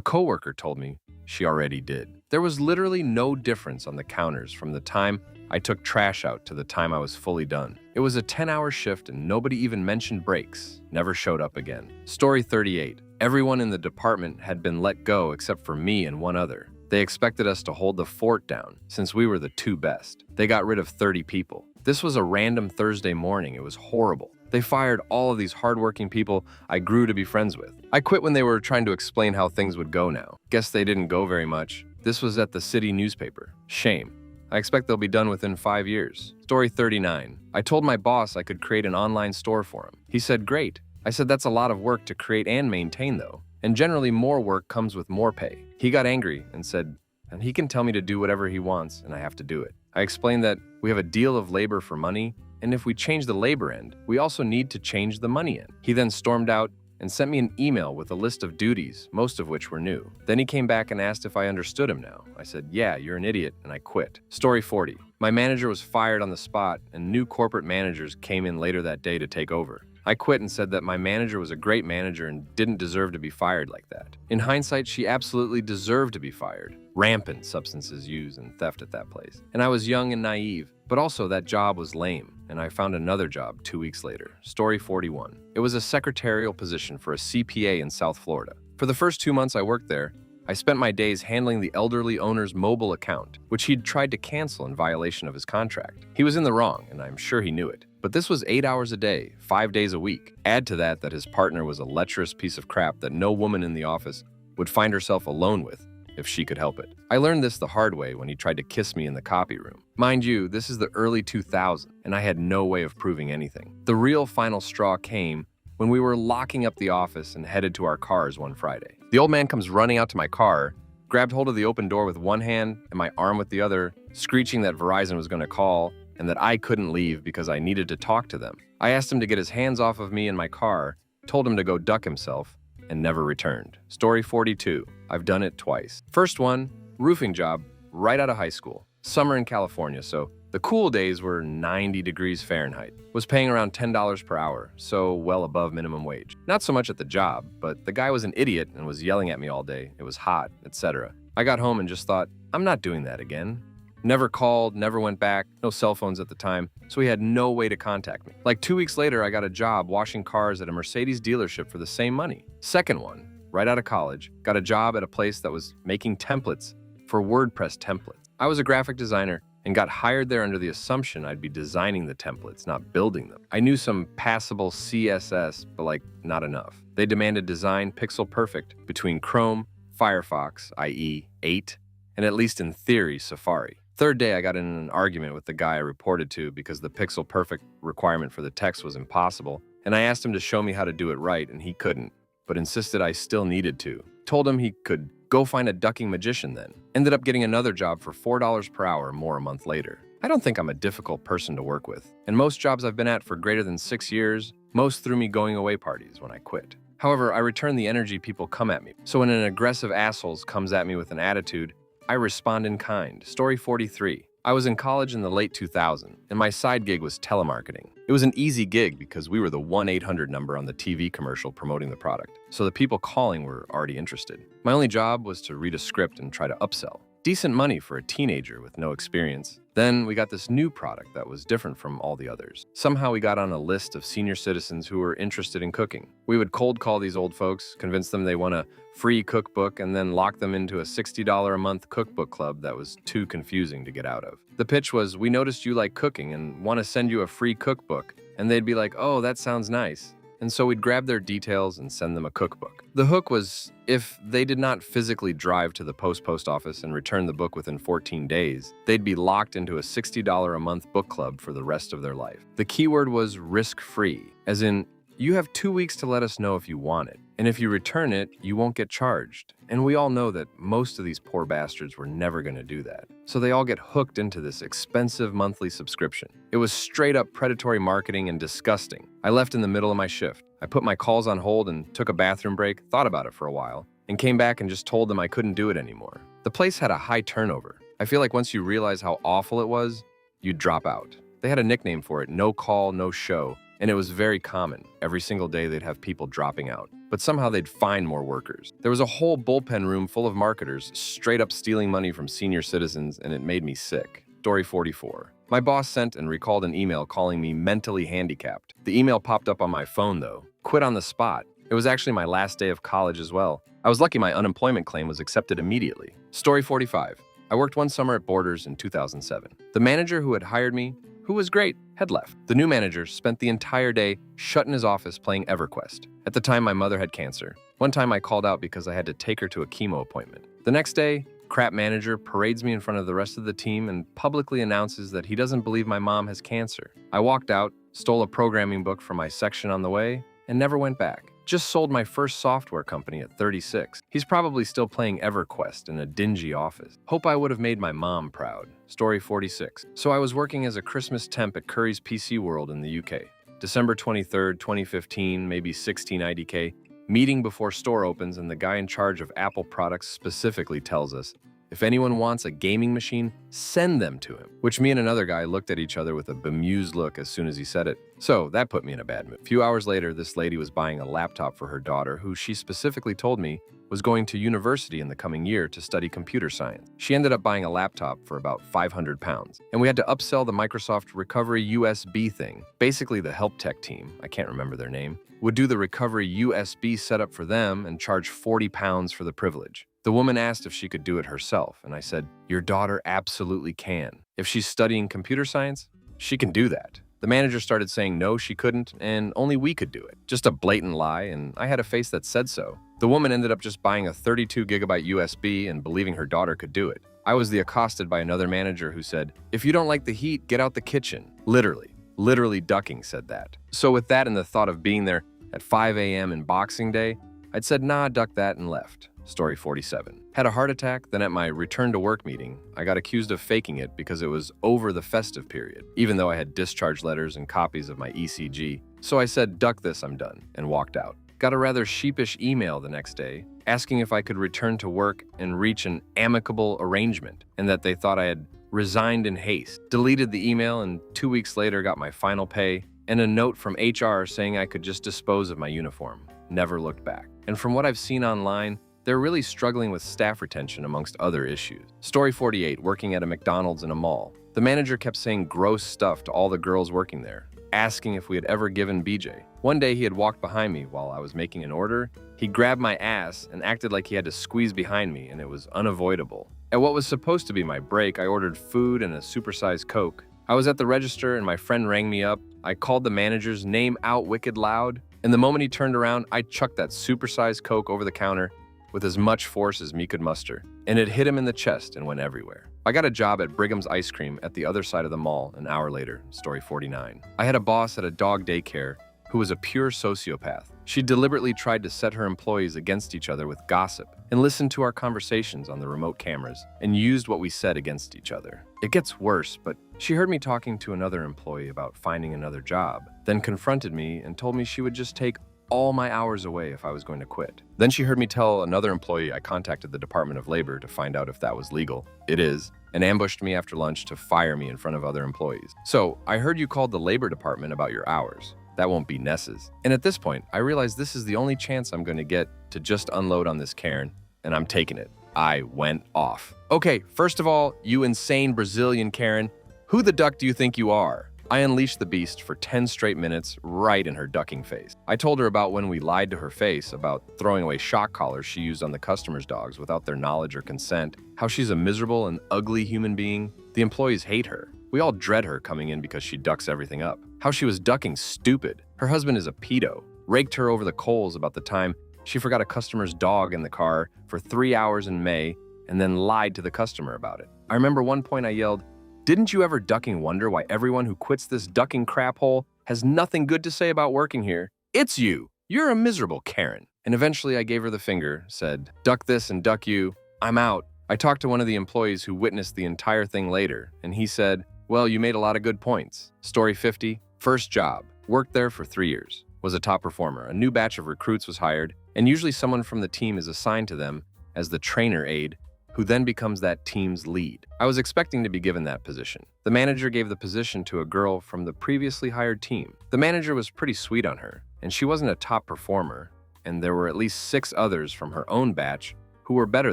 A: coworker told me she already did. There was literally no difference on the counters from the time I took trash out to the time I was fully done. It was a 10-hour shift and nobody even mentioned breaks. Never showed up again. Story 38. Everyone in the department had been let go except for me and one other. They expected us to hold the fort down since we were the two best. They got rid of 30 people. This was a random Thursday morning. It was horrible. They fired all of these hardworking people I grew to be friends with. I quit when they were trying to explain how things would go now. Guess they didn't go very much. This was at the city newspaper. Shame. I expect they'll be done within 5 years. Story 39. I told my boss I could create an online store for him. He said, great. I said, that's a lot of work to create and maintain though. And generally more work comes with more pay. He got angry and said, and he can tell me to do whatever he wants and I have to do it. I explained that we have a deal of labor for money, and if we change the labor end, we also need to change the money end. He then stormed out and sent me an email with a list of duties, most of which were new. Then he came back and asked if I understood him now. I said, yeah, you're an idiot, and I quit. Story 40. My manager was fired on the spot, and new corporate managers came in later that day to take over. I quit and said that my manager was a great manager and didn't deserve to be fired like that. In hindsight, she absolutely deserved to be fired. Rampant substances use and theft at that place. And I was young and naive, but also that job was lame, and I found another job 2 weeks later. Story 41. It was a secretarial position for a CPA in South Florida. For the first 2 months I worked there, I spent my days handling the elderly owner's mobile account, which he'd tried to cancel in violation of his contract. He was in the wrong, and I'm sure he knew it. But this was 8 hours a day, 5 days a week. Add to that his partner was a lecherous piece of crap that no woman in the office would find herself alone with if she could help it. I learned this the hard way when he tried to kiss me in the copy room. Mind you, this is the early 2000s, and I had no way of proving anything. The real final straw came when we were locking up the office and headed to our cars one Friday. The old man comes running out to my car, grabbed hold of the open door with one hand and my arm with the other, screeching that Verizon was going to call and that I couldn't leave because I needed to talk to them. I asked him to get his hands off of me and my car, told him to go duck himself, and never returned. Story 42. I've done it twice. First one, roofing job right out of high school. Summer in California, so the cool days were 90 degrees Fahrenheit. Was paying around $10 per hour, so well above minimum wage. Not so much at the job, but the guy was an idiot and was yelling at me all day. It was hot, etc. I got home and just thought, I'm not doing that again. Never called, never went back, no cell phones at the time, so he had no way to contact me. Like 2 weeks later, I got a job washing cars at a Mercedes dealership for the same money. Second one, right out of college, got a job at a place that was making templates for WordPress templates. I was a graphic designer and got hired there under the assumption I'd be designing the templates, not building them. I knew some passable CSS, but not enough. They demanded design pixel perfect between Chrome, Firefox, i.e. 8, and at least in theory, Safari. Third day, I got in an argument with the guy I reported to because the pixel perfect requirement for the text was impossible, and I asked him to show me how to do it right, and he couldn't, but insisted I still needed to. Told him he could go find a ducking magician then. Ended up getting another job for $4 per hour more a month later. I don't think I'm a difficult person to work with, and most jobs I've been at for greater than 6 years, most threw me going away parties when I quit. However, I return the energy people come at me, so when an aggressive asshole comes at me with an attitude, I respond in kind. Story 43. I was in college in the late 2000s, and my side gig was telemarketing. It was an easy gig because we were the 1-800 number on the TV commercial promoting the product, so the people calling were already interested. My only job was to read a script and try to upsell. Decent money for a teenager with no experience. Then we got this new product that was different from all the others. Somehow we got on a list of senior citizens who were interested in cooking. We would cold call these old folks, convince them they want a free cookbook, and then lock them into a $60 a month cookbook club that was too confusing to get out of. The pitch was, we noticed you like cooking and want to send you a free cookbook. And they'd be like, oh, that sounds nice. And so we'd grab their details and send them a cookbook. The hook was, if they did not physically drive to the post office and return the book within 14 days, they'd be locked into a $60 a month book club for the rest of their life. The keyword was risk-free, as in, You have 2 weeks to let us know if you want it. And if you return it, you won't get charged. And we all know that most of these poor bastards were never going to do that. So they all get hooked into this expensive monthly subscription. It was straight up predatory marketing and disgusting. I left in the middle of my shift. I put my calls on hold and took a bathroom break, thought about it for a while, and came back and just told them I couldn't do it anymore. The place had a high turnover. I feel like once you realize how awful it was, you'd drop out. They had a nickname for it, no call, no show, and it was very common. Every single day they'd have people dropping out, but somehow they'd find more workers. There was a whole bullpen room full of marketers straight up stealing money from senior citizens, and it made me sick. Story 44. My boss sent and recalled an email calling me mentally handicapped. The email popped up on my phone though. Quit on the spot. It was actually my last day of college as well. I was lucky my unemployment claim was accepted immediately. Story 45. I worked one summer at Borders in 2007. The manager who had hired me, who was great, had left. The new manager spent the entire day shut in his office playing EverQuest. At the time, my mother had cancer. One time I called out because I had to take her to a chemo appointment. The next day, crap manager parades me in front of the rest of the team and publicly announces that he doesn't believe my mom has cancer. I walked out, stole a programming book from my section on the way, and never went back. Just sold my first software company at 36. He's probably still playing EverQuest in a dingy office. Hope I would have made my mom proud. Story 46. So I was working as a Christmas temp at Curry's PC World in the UK. December 23rd, 2015, maybe 16 IDK. Meeting before store opens, and the guy in charge of Apple products specifically tells us, if anyone wants a gaming machine, send them to him. Which me and another guy looked at each other with a bemused look as soon as he said it. So that put me in a bad mood. A few hours later, this lady was buying a laptop for her daughter, who she specifically told me was going to university in the coming year to study computer science. She ended up buying a laptop for about £500, and we had to upsell the Microsoft Recovery USB thing. Basically, the help tech team, I can't remember their name, would do the recovery USB setup for them and charge £40 for the privilege. The woman asked if she could do it herself, and I said, your daughter absolutely can. If she's studying computer science, she can do that. The manager started saying no, she couldn't, and only we could do it. Just a blatant lie, and I had a face that said so. The woman ended up just buying a 32GB USB and believing her daughter could do it. I was accosted by another manager who said, if you don't like the heat, get out the kitchen. Literally ducking said that. So with that and the thought of being there at 5 a.m. in Boxing Day, I'd said, nah, duck that, and left. Story 47. Had a heart attack, then at my return to work meeting, I got accused of faking it because it was over the festive period, even though I had discharge letters and copies of my ECG. So I said, duck this, I'm done, and walked out. Got a rather sheepish email the next day, asking if I could return to work and reach an amicable arrangement, and that they thought I had resigned in haste. Deleted the email, and 2 weeks later got my final pay, and a note from HR saying I could just dispose of my uniform. Never looked back. And from what I've seen online, they're really struggling with staff retention amongst other issues. Story 48, working at a McDonald's in a mall. The manager kept saying gross stuff to all the girls working there, asking if we had ever given BJ. One day he had walked behind me while I was making an order. He grabbed my ass and acted like he had to squeeze behind me, and it was unavoidable. At what was supposed to be my break, I ordered food and a supersized Coke. I was at the register and my friend rang me up. I called the manager's name out wicked loud, and the moment he turned around, I chucked that supersized Coke over the counter with as much force as me could muster, and it hit him in the chest and went everywhere. I got a job at Brigham's Ice Cream at the other side of the mall an hour later. Story 49. I had a boss at a dog daycare who was a pure sociopath. She deliberately tried to set her employees against each other with gossip and listened to our conversations on the remote cameras and used what we said against each other. It gets worse, but she heard me talking to another employee about finding another job, then confronted me and told me she would just take all my hours away if I was going to quit. Then she heard me tell another employee I contacted the Department of Labor to find out if that was legal. It is, and ambushed me after lunch to fire me in front of other employees. So, I heard you called the Labor Department about your hours. That won't be Ness's. And at this point, I realized this is the only chance I'm going to get to just unload on this Karen, and I'm taking it. I went off. Okay, first of all, you insane Brazilian Karen, who the duck do you think you are? I unleashed the beast for 10 straight minutes right in her ducking face. I told her about when we lied to her face about throwing away shock collars she used on the customers' dogs without their knowledge or consent, how she's a miserable and ugly human being. The employees hate her. We all dread her coming in because she ducks everything up. How she was ducking stupid. Her husband is a pedo. Raked her over the coals about the time she forgot a customer's dog in the car for 3 hours in May and then lied to the customer about it. I remember one point I yelled, "Didn't you ever ducking wonder why everyone who quits this ducking crap hole has nothing good to say about working here?" It's you. You're a miserable Karen. And eventually I gave her the finger, said, duck this and duck you. I'm out. I talked to one of the employees who witnessed the entire thing later, and he said, well, you made a lot of good points. Story 50, first job. Worked there for 3 years. Was a top performer. A new batch of recruits was hired, and usually someone from the team is assigned to them as the trainer aide, who then becomes that team's lead. I was expecting to be given that position. The manager gave the position to a girl from the previously hired team. The manager was pretty sweet on her, and she wasn't a top performer, and there were at least 6 others from her own batch who were better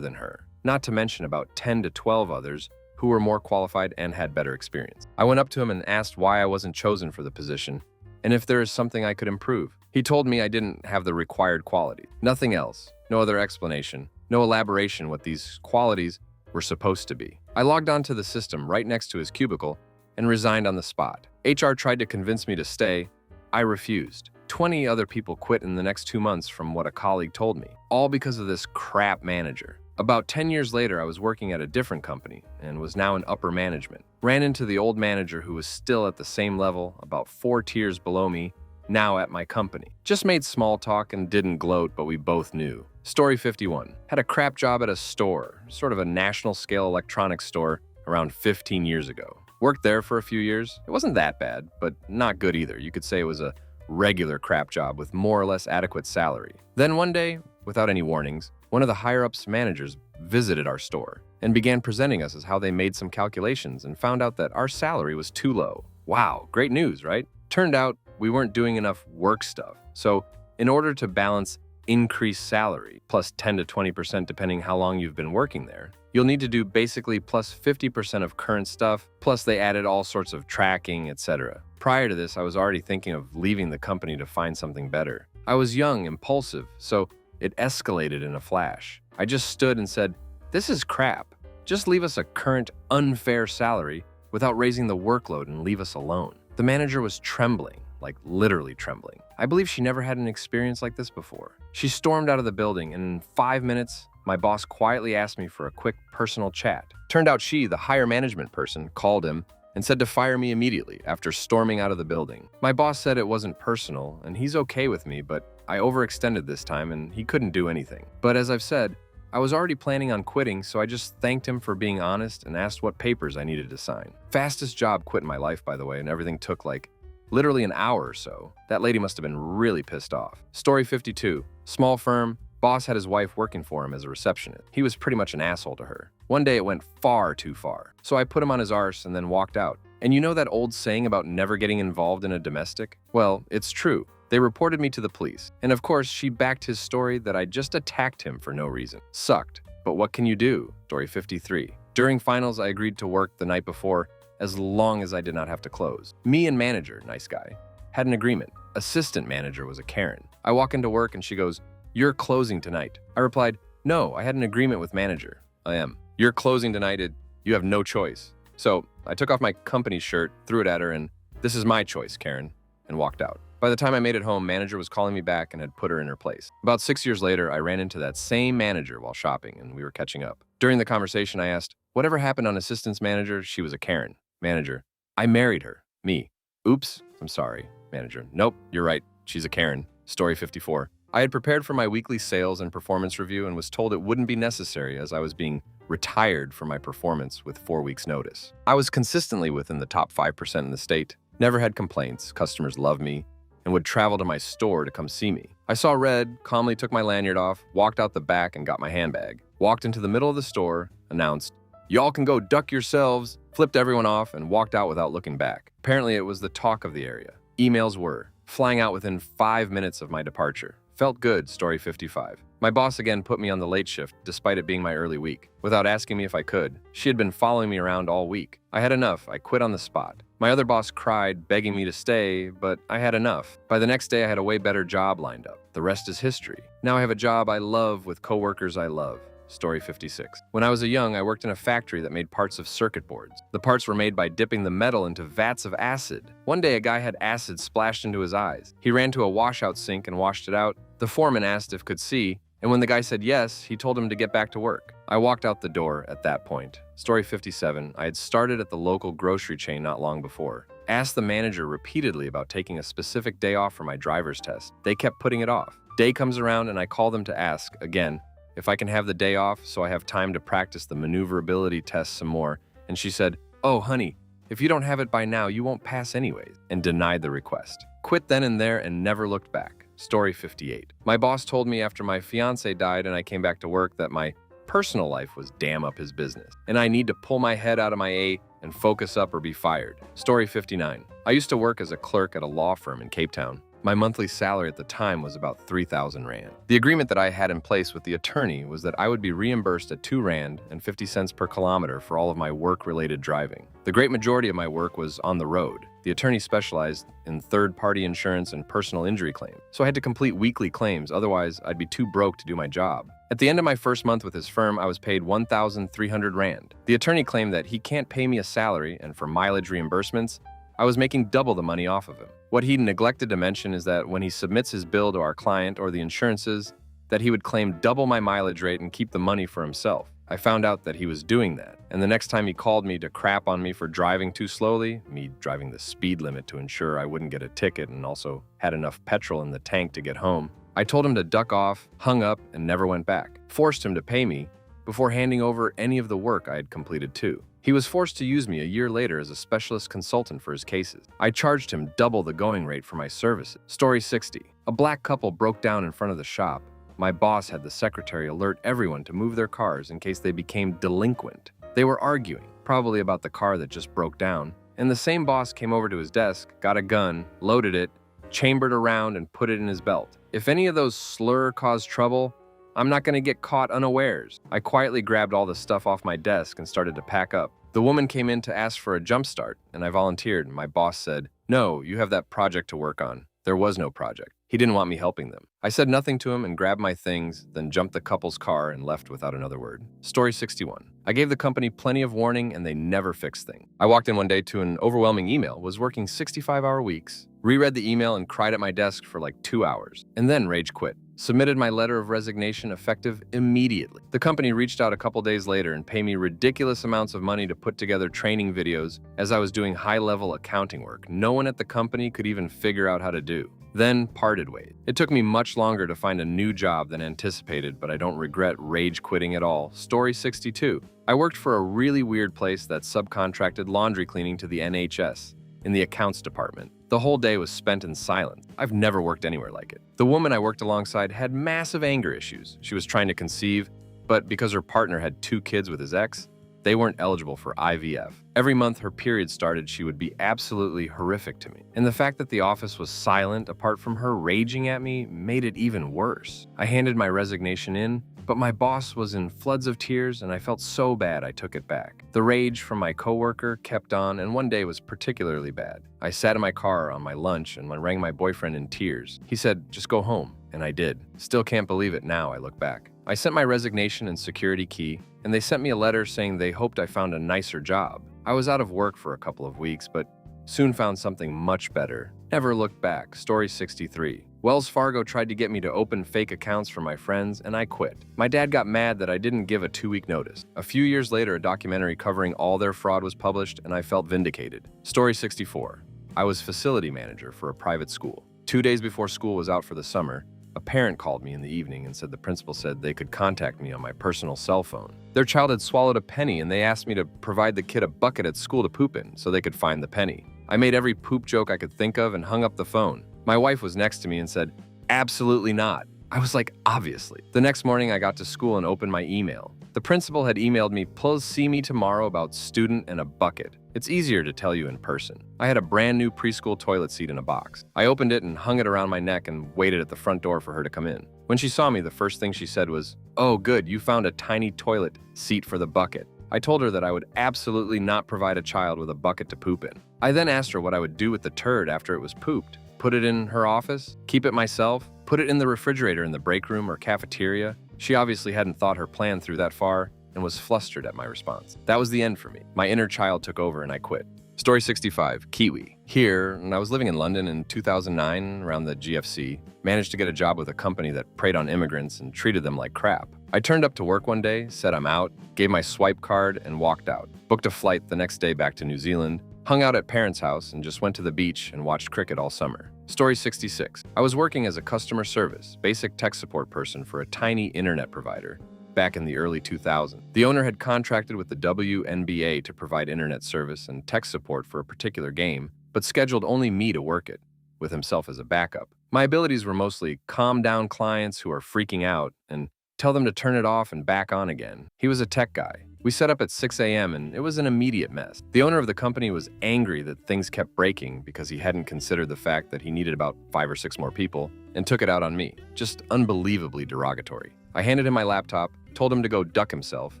A: than her, not to mention about 10 to 12 others who were more qualified and had better experience. I went up to him and asked why I wasn't chosen for the position, and if there is something I could improve. He told me I didn't have the required qualities. Nothing else. No other explanation. No elaboration what these qualities were supposed to be. I logged onto the system right next to his cubicle and resigned on the spot. HR tried to convince me to stay. I refused. 20 other people quit in the next 2 months from what a colleague told me, all because of this crap manager. About 10 years later, I was working at a different company and was now in upper management. Ran into the old manager who was still at the same level, about 4 tiers below me, now at my company. Just made small talk and didn't gloat, but we both knew. Story 51. Had a crap job at a store, sort of a national scale electronics store, around 15 years ago. Worked there for a few years. It wasn't that bad, but not good either. You could say it was a regular crap job with more or less adequate salary. Then one day, without any warnings, one of the higher-ups managers visited our store and began presenting us as how they made some calculations and found out that our salary was too low. Wow, great news, right? Turned out we weren't doing enough work stuff. So in order to balance increased salary, plus 10 to 20% depending how long you've been working there, you'll need to do basically plus 50% of current stuff, plus they added all sorts of tracking, etc. Prior to this, I was already thinking of leaving the company to find something better. I was young, impulsive, so it escalated in a flash. I just stood and said, this is crap. Just leave us a current, unfair salary without raising the workload and leave us alone. The manager was trembling, like literally trembling. I believe she never had an experience like this before. She stormed out of the building, and in 5 minutes, my boss quietly asked me for a quick personal chat. Turned out she, the higher management person, called him and said to fire me immediately after storming out of the building. My boss said it wasn't personal, and he's okay with me, but I overextended this time and he couldn't do anything. But as I've said, I was already planning on quitting, so I just thanked him for being honest and asked what papers I needed to sign. Fastest job quit in my life, by the way, and everything took like literally an hour or so. That lady must have been really pissed off. Story 52. Small firm. Boss had his wife working for him as a receptionist. He was pretty much an asshole to her. One day it went far too far. So I put him on his arse and then walked out. And you know that old saying about never getting involved in a domestic? Well, it's true. They reported me to the police. And of course, she backed his story that I just attacked him for no reason. Sucked. But what can you do? Story 53. During finals, I agreed to work the night before as long as I did not have to close. Me and manager, nice guy, had an agreement. Assistant manager was a Karen. I walk into work and she goes, you're closing tonight. I replied, no, I had an agreement with manager. I am. You're closing tonight. You have no choice. So I took off my company shirt, threw it at her, and this is my choice, Karen, and walked out. By the time I made it home, manager was calling me back and had put her in her place. About 6 years later, I ran into that same manager while shopping, and we were catching up. During the conversation, I asked, whatever happened on assistant's manager? She was a Karen. Manager, I married her. Me. Oops, I'm sorry. Manager, nope, you're right. She's a Karen. Story 54. I had prepared for my weekly sales and performance review and was told it wouldn't be necessary as I was being retired for my performance with 4 weeks' notice. I was consistently within the top 5% in the state, never had complaints, customers loved me, and would travel to my store to come see me. I saw red, calmly took my lanyard off, walked out the back and got my handbag, walked into the middle of the store, announced, y'all can go duck yourselves, flipped everyone off, and walked out without looking back. Apparently it was the talk of the area. Emails were flying out within 5 minutes of my departure. Felt good, story 55. My boss again put me on the late shift, despite it being my early week, without asking me if I could. She had been following me around all week. I had enough. I quit on the spot. My other boss cried, begging me to stay, but I had enough. By the next day, I had a way better job lined up. The rest is history. Now I have a job I love with coworkers I love. Story 56. When I was young, I worked in a factory that made parts of circuit boards. The parts were made by dipping the metal into vats of acid. One day, a guy had acid splashed into his eyes. He ran to a washout sink and washed it out. The foreman asked if could see, and when the guy said yes, he told him to get back to work. I walked out the door at that point. Story 57. I had started at the local grocery chain not long before. Asked the manager repeatedly about taking a specific day off for my driver's test. They kept putting it off. Day comes around and I call them to ask, again, if I can have the day off so I have time to practice the maneuverability test some more. And she said, "Oh, honey, if you don't have it by now, you won't pass anyways," and denied the request. Quit then and there and never looked back. Story 58. My boss told me after my fiance died and I came back to work that my personal life was damn up his business, and I need to pull my head out of my A and focus up or be fired. Story 59. I used to work as a clerk at a law firm in Cape Town. My monthly salary at the time was about 3,000 Rand. The agreement that I had in place with the attorney was that I would be reimbursed at 2 Rand and 50 cents per kilometer for all of my work-related driving. The great majority of my work was on the road. The attorney specialized in third-party insurance and personal injury claims, so I had to complete weekly claims, otherwise I'd be too broke to do my job. At the end of my first month with his firm, I was paid 1,300 Rand. The attorney claimed that he can't pay me a salary, and for mileage reimbursements, I was making double the money off of him. What he neglected to mention is that when he submits his bill to our client or the insurances, that he would claim double my mileage rate and keep the money for himself. I found out that he was doing that, and the next time he called me to crap on me for driving too slowly, me driving the speed limit to ensure I wouldn't get a ticket and also had enough petrol in the tank to get home, I told him to duck off, hung up, and never went back. Forced him to pay me before handing over any of the work I had completed too. He was forced to use me a year later as a specialist consultant for his cases. I charged him double the going rate for my services. Story 60. A black couple broke down in front of the shop. My boss had the secretary alert everyone to move their cars in case they became delinquent. They were arguing, probably about the car that just broke down, and the same boss came over to his desk, got a gun, loaded it, chambered around, and put it in his belt. If any of those slur caused trouble, I'm not going to get caught unawares. I quietly grabbed all the stuff off my desk and started to pack up. The woman came in to ask for a jump start, and I volunteered, and my boss said, "No, you have that project to work on." There was no project. He didn't want me helping them. I said nothing to him and grabbed my things, then jumped the couple's car and left without another word. Story 61. I gave the company plenty of warning and they never fixed things. I walked in one day to an overwhelming email, was working 65-hour weeks, reread the email and cried at my desk for like 2 hours, and then rage quit. Submitted my letter of resignation effective immediately. The company reached out a couple days later and paid me ridiculous amounts of money to put together training videos as I was doing high-level accounting work no one at the company could even figure out how to do. Then parted ways. It took me much longer to find a new job than anticipated, but I don't regret rage quitting at all. Story 62. I worked for a really weird place that subcontracted laundry cleaning to the NHS in the accounts department. The whole day was spent in silence. I've never worked anywhere like it. The woman I worked alongside had massive anger issues. She was trying to conceive, but because her partner had 2 kids with his ex, they weren't eligible for IVF. Every month her period started, she would be absolutely horrific to me. And the fact that the office was silent, apart from her raging at me, made it even worse. I handed my resignation in, but my boss was in floods of tears and I felt so bad I took it back. The rage from my coworker kept on, and one day was particularly bad. I sat in my car on my lunch and rang my boyfriend in tears. He said, "Just go home," and I did. Still can't believe it now I look back. I sent my resignation and security key, and they sent me a letter saying they hoped I found a nicer job. I was out of work for a couple of weeks, but soon found something much better. Never looked back. Story 63. Wells Fargo tried to get me to open fake accounts for my friends, and I quit. My dad got mad that I didn't give a 2-week notice. A few years later, a documentary covering all their fraud was published, and I felt vindicated. Story 64. I was facility manager for a private school. 2 days before school was out for the summer, a parent called me in the evening and said the principal said they could contact me on my personal cell phone. Their child had swallowed a penny and they asked me to provide the kid a bucket at school to poop in so they could find the penny. I made every poop joke I could think of and hung up the phone. My wife was next to me and said, "Absolutely not." I was like, obviously. The next morning I got to school and opened my email. The principal had emailed me, "Please see me tomorrow about student and a bucket. It's easier to tell you in person." I had a brand new preschool toilet seat in a box. I opened it and hung it around my neck and waited at the front door for her to come in. When she saw me, the first thing she said was, "Oh, good, you found a tiny toilet seat for the bucket." I told her that I would absolutely not provide a child with a bucket to poop in. I then asked her what I would do with the turd after it was pooped. Put it in her office? Keep it myself? Put it in the refrigerator in the break room or cafeteria? She obviously hadn't thought her plan through that far and was flustered at my response. That was the end for me. My inner child took over and I quit. Story 65, Kiwi. Here, and I was living in London in 2009 around the GFC, managed to get a job with a company that preyed on immigrants and treated them like crap. I turned up to work one day, said I'm out, gave my swipe card and walked out. Booked a flight the next day back to New Zealand, Hung out at parents' house and just went to the beach and watched cricket all summer. Story 66. I was working as a customer service, basic tech support person for a tiny internet provider back in the early 2000s. The owner had contracted with the WNBA to provide internet service and tech support for a particular game, but scheduled only me to work it, with himself as a backup. My abilities were mostly calm down clients who are freaking out and tell them to turn it off and back on again. He was a tech guy. We set up at 6 a.m. and it was an immediate mess. The owner of the company was angry that things kept breaking because he hadn't considered the fact that he needed about 5 or 6 more people and took it out on me. Just unbelievably derogatory. I handed him my laptop, told him to go duck himself,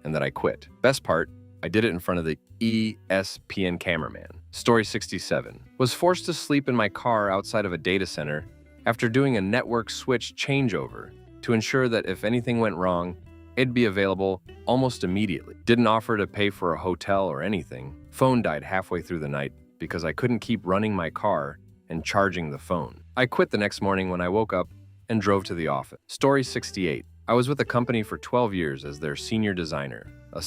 A: and that I quit. Best part, I did it in front of the ESPN cameraman. Story 67. Was forced to sleep in my car outside of a data center after doing a network switch changeover to ensure that if anything went wrong, it'd be available almost immediately. Didn't offer to pay for a hotel or anything. Phone died halfway through the night because I couldn't keep running my car and charging the phone. I quit the next morning when I woke up and drove to the office. Story 68. I was with the company for 12 years as their senior designer. A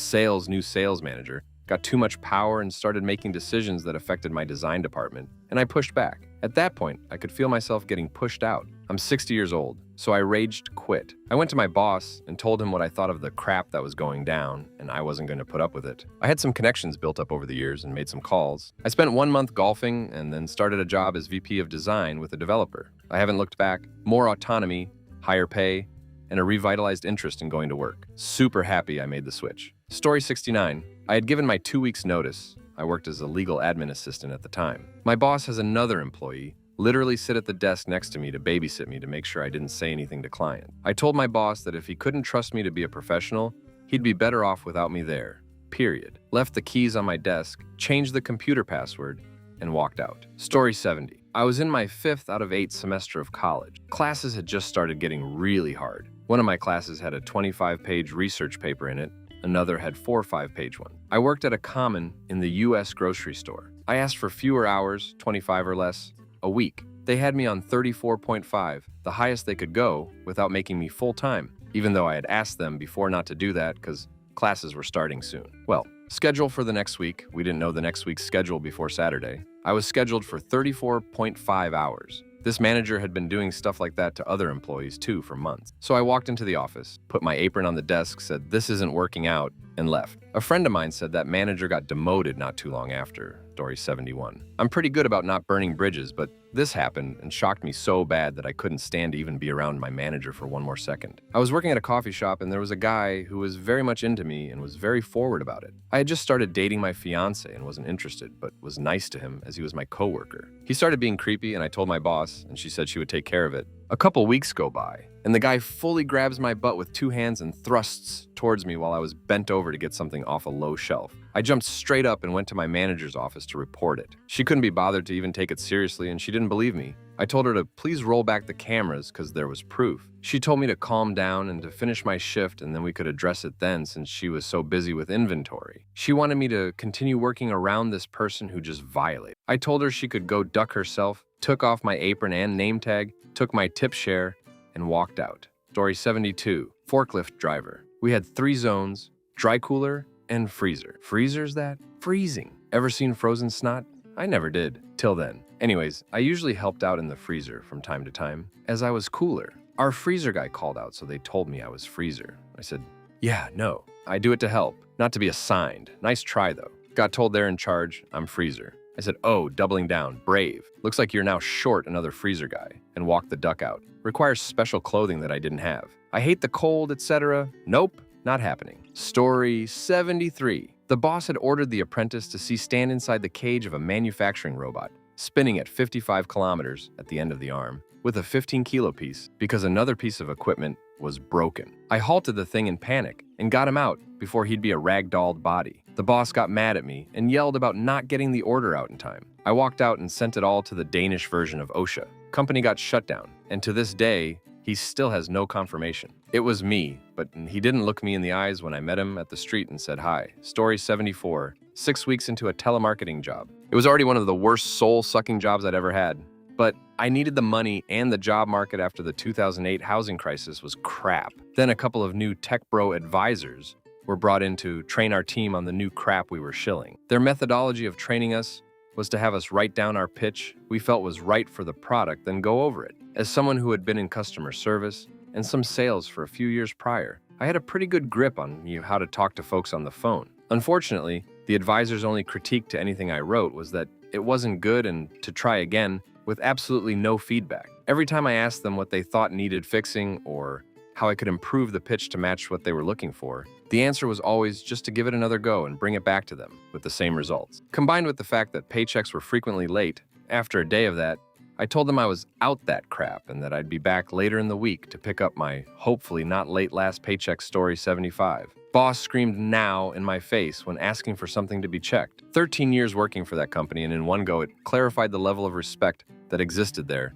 A: new sales manager got too much power and started making decisions that affected my design department, and I pushed back. At that point, I could feel myself getting pushed out. I'm 60 years old, so I raged quit. I went to my boss and told him what I thought of the crap that was going down, and I wasn't going to put up with it. I had some connections built up over the years and made some calls. I spent 1 month golfing and then started a job as VP of design with a developer. I haven't looked back. More autonomy, higher pay, and a revitalized interest in going to work. Super happy I made the switch. Story 69. I had given my 2 weeks notice. I worked as a legal admin assistant at the time. My boss has another employee literally sit at the desk next to me to babysit me to make sure I didn't say anything to client. I told my boss that if he couldn't trust me to be a professional, he'd be better off without me there. Period. Left the keys on my desk, changed the computer password, and walked out. Story 70. I was in my 5th out of 8 semester of college. Classes had just started getting really hard. One of my classes had a 25-page research paper in it. Another had 4 5-page one. I worked at a common in the U.S. grocery store. I asked for fewer hours, 25 or less, a week. They had me on 34.5, the highest they could go, without making me full-time, even though I had asked them before not to do that because classes were starting soon. Well, schedule for the next week. We didn't know the next week's schedule before Saturday. I was scheduled for 34.5 hours. This manager had been doing stuff like that to other employees too for months. So I walked into the office, put my apron on the desk, said, "This isn't working out," and left. A friend of mine said that manager got demoted not too long after. Story 71. I'm pretty good about not burning bridges, but this happened and shocked me so bad that I couldn't stand to even be around my manager for one more second. I was working at a coffee shop and there was a guy who was very much into me and was very forward about it. I had just started dating my fiance and wasn't interested, but was nice to him as he was my coworker. He started being creepy and I told my boss, and she said she would take care of it. A couple weeks go by, and the guy fully grabs my butt with 2 hands and thrusts towards me while I was bent over to get something off a low shelf. I jumped straight up and went to my manager's office to report it. She couldn't be bothered to even take it seriously, and she didn't believe me. I told her to please roll back the cameras because there was proof. She told me to calm down and to finish my shift, and then we could address it then since she was so busy with inventory. She wanted me to continue working around this person who just violated. I told her she could go duck herself, took off my apron and name tag, took my tip share, and walked out. Story 72. Forklift driver. We had 3 zones, dry cooler and freezer. Freezer's that? Freezing. Ever seen Frozen Snot? I never did, till then. Anyways, I usually helped out in the freezer from time to time, as I was cooler. Our freezer guy called out, so they told me I was freezer. I said, "Yeah, no, I do it to help, not to be assigned. Nice try, though." Got told they're in charge, I'm freezer. I said, "Oh, doubling down, brave. Looks like you're now short another freezer guy," and walked the duck out. Requires special clothing that I didn't have. I hate the cold, etc. Nope, not happening. Story 73. The boss had ordered the apprentice to stand inside the cage of a manufacturing robot, spinning at 55 kilometers at the end of the arm, with a 15-kilo piece, because another piece of equipment was broken. I halted the thing in panic and got him out before he'd be a ragdolled body. The boss got mad at me and yelled about not getting the order out in time. I walked out and sent it all to the Danish version of OSHA. Company got shut down, and to this day, he still has no confirmation. It was me, but he didn't look me in the eyes when I met him at the street and said hi. Story 74. 6 weeks into a telemarketing job. It was already one of the worst soul-sucking jobs I'd ever had. But I needed the money, and the job market after the 2008 housing crisis was crap. Then a couple of new tech bro advisors were brought in to train our team on the new crap we were shilling. Their methodology of training us was to have us write down our pitch we felt was right for the product, then go over it. As someone who had been in customer service and some sales for a few years prior, I had a pretty good grip on how to talk to folks on the phone. Unfortunately, the advisor's only critique to anything I wrote was that it wasn't good and to try again with absolutely no feedback. Every time I asked them what they thought needed fixing or how I could improve the pitch to match what they were looking for, the answer was always just to give it another go and bring it back to them with the same results. Combined with the fact that paychecks were frequently late, after a day of that, I told them I was out that crap and that I'd be back later in the week to pick up my hopefully not late last paycheck story 75. Boss screamed "now" in my face when asking for something to be checked. 13 years working for that company, and in one go it clarified the level of respect that existed there.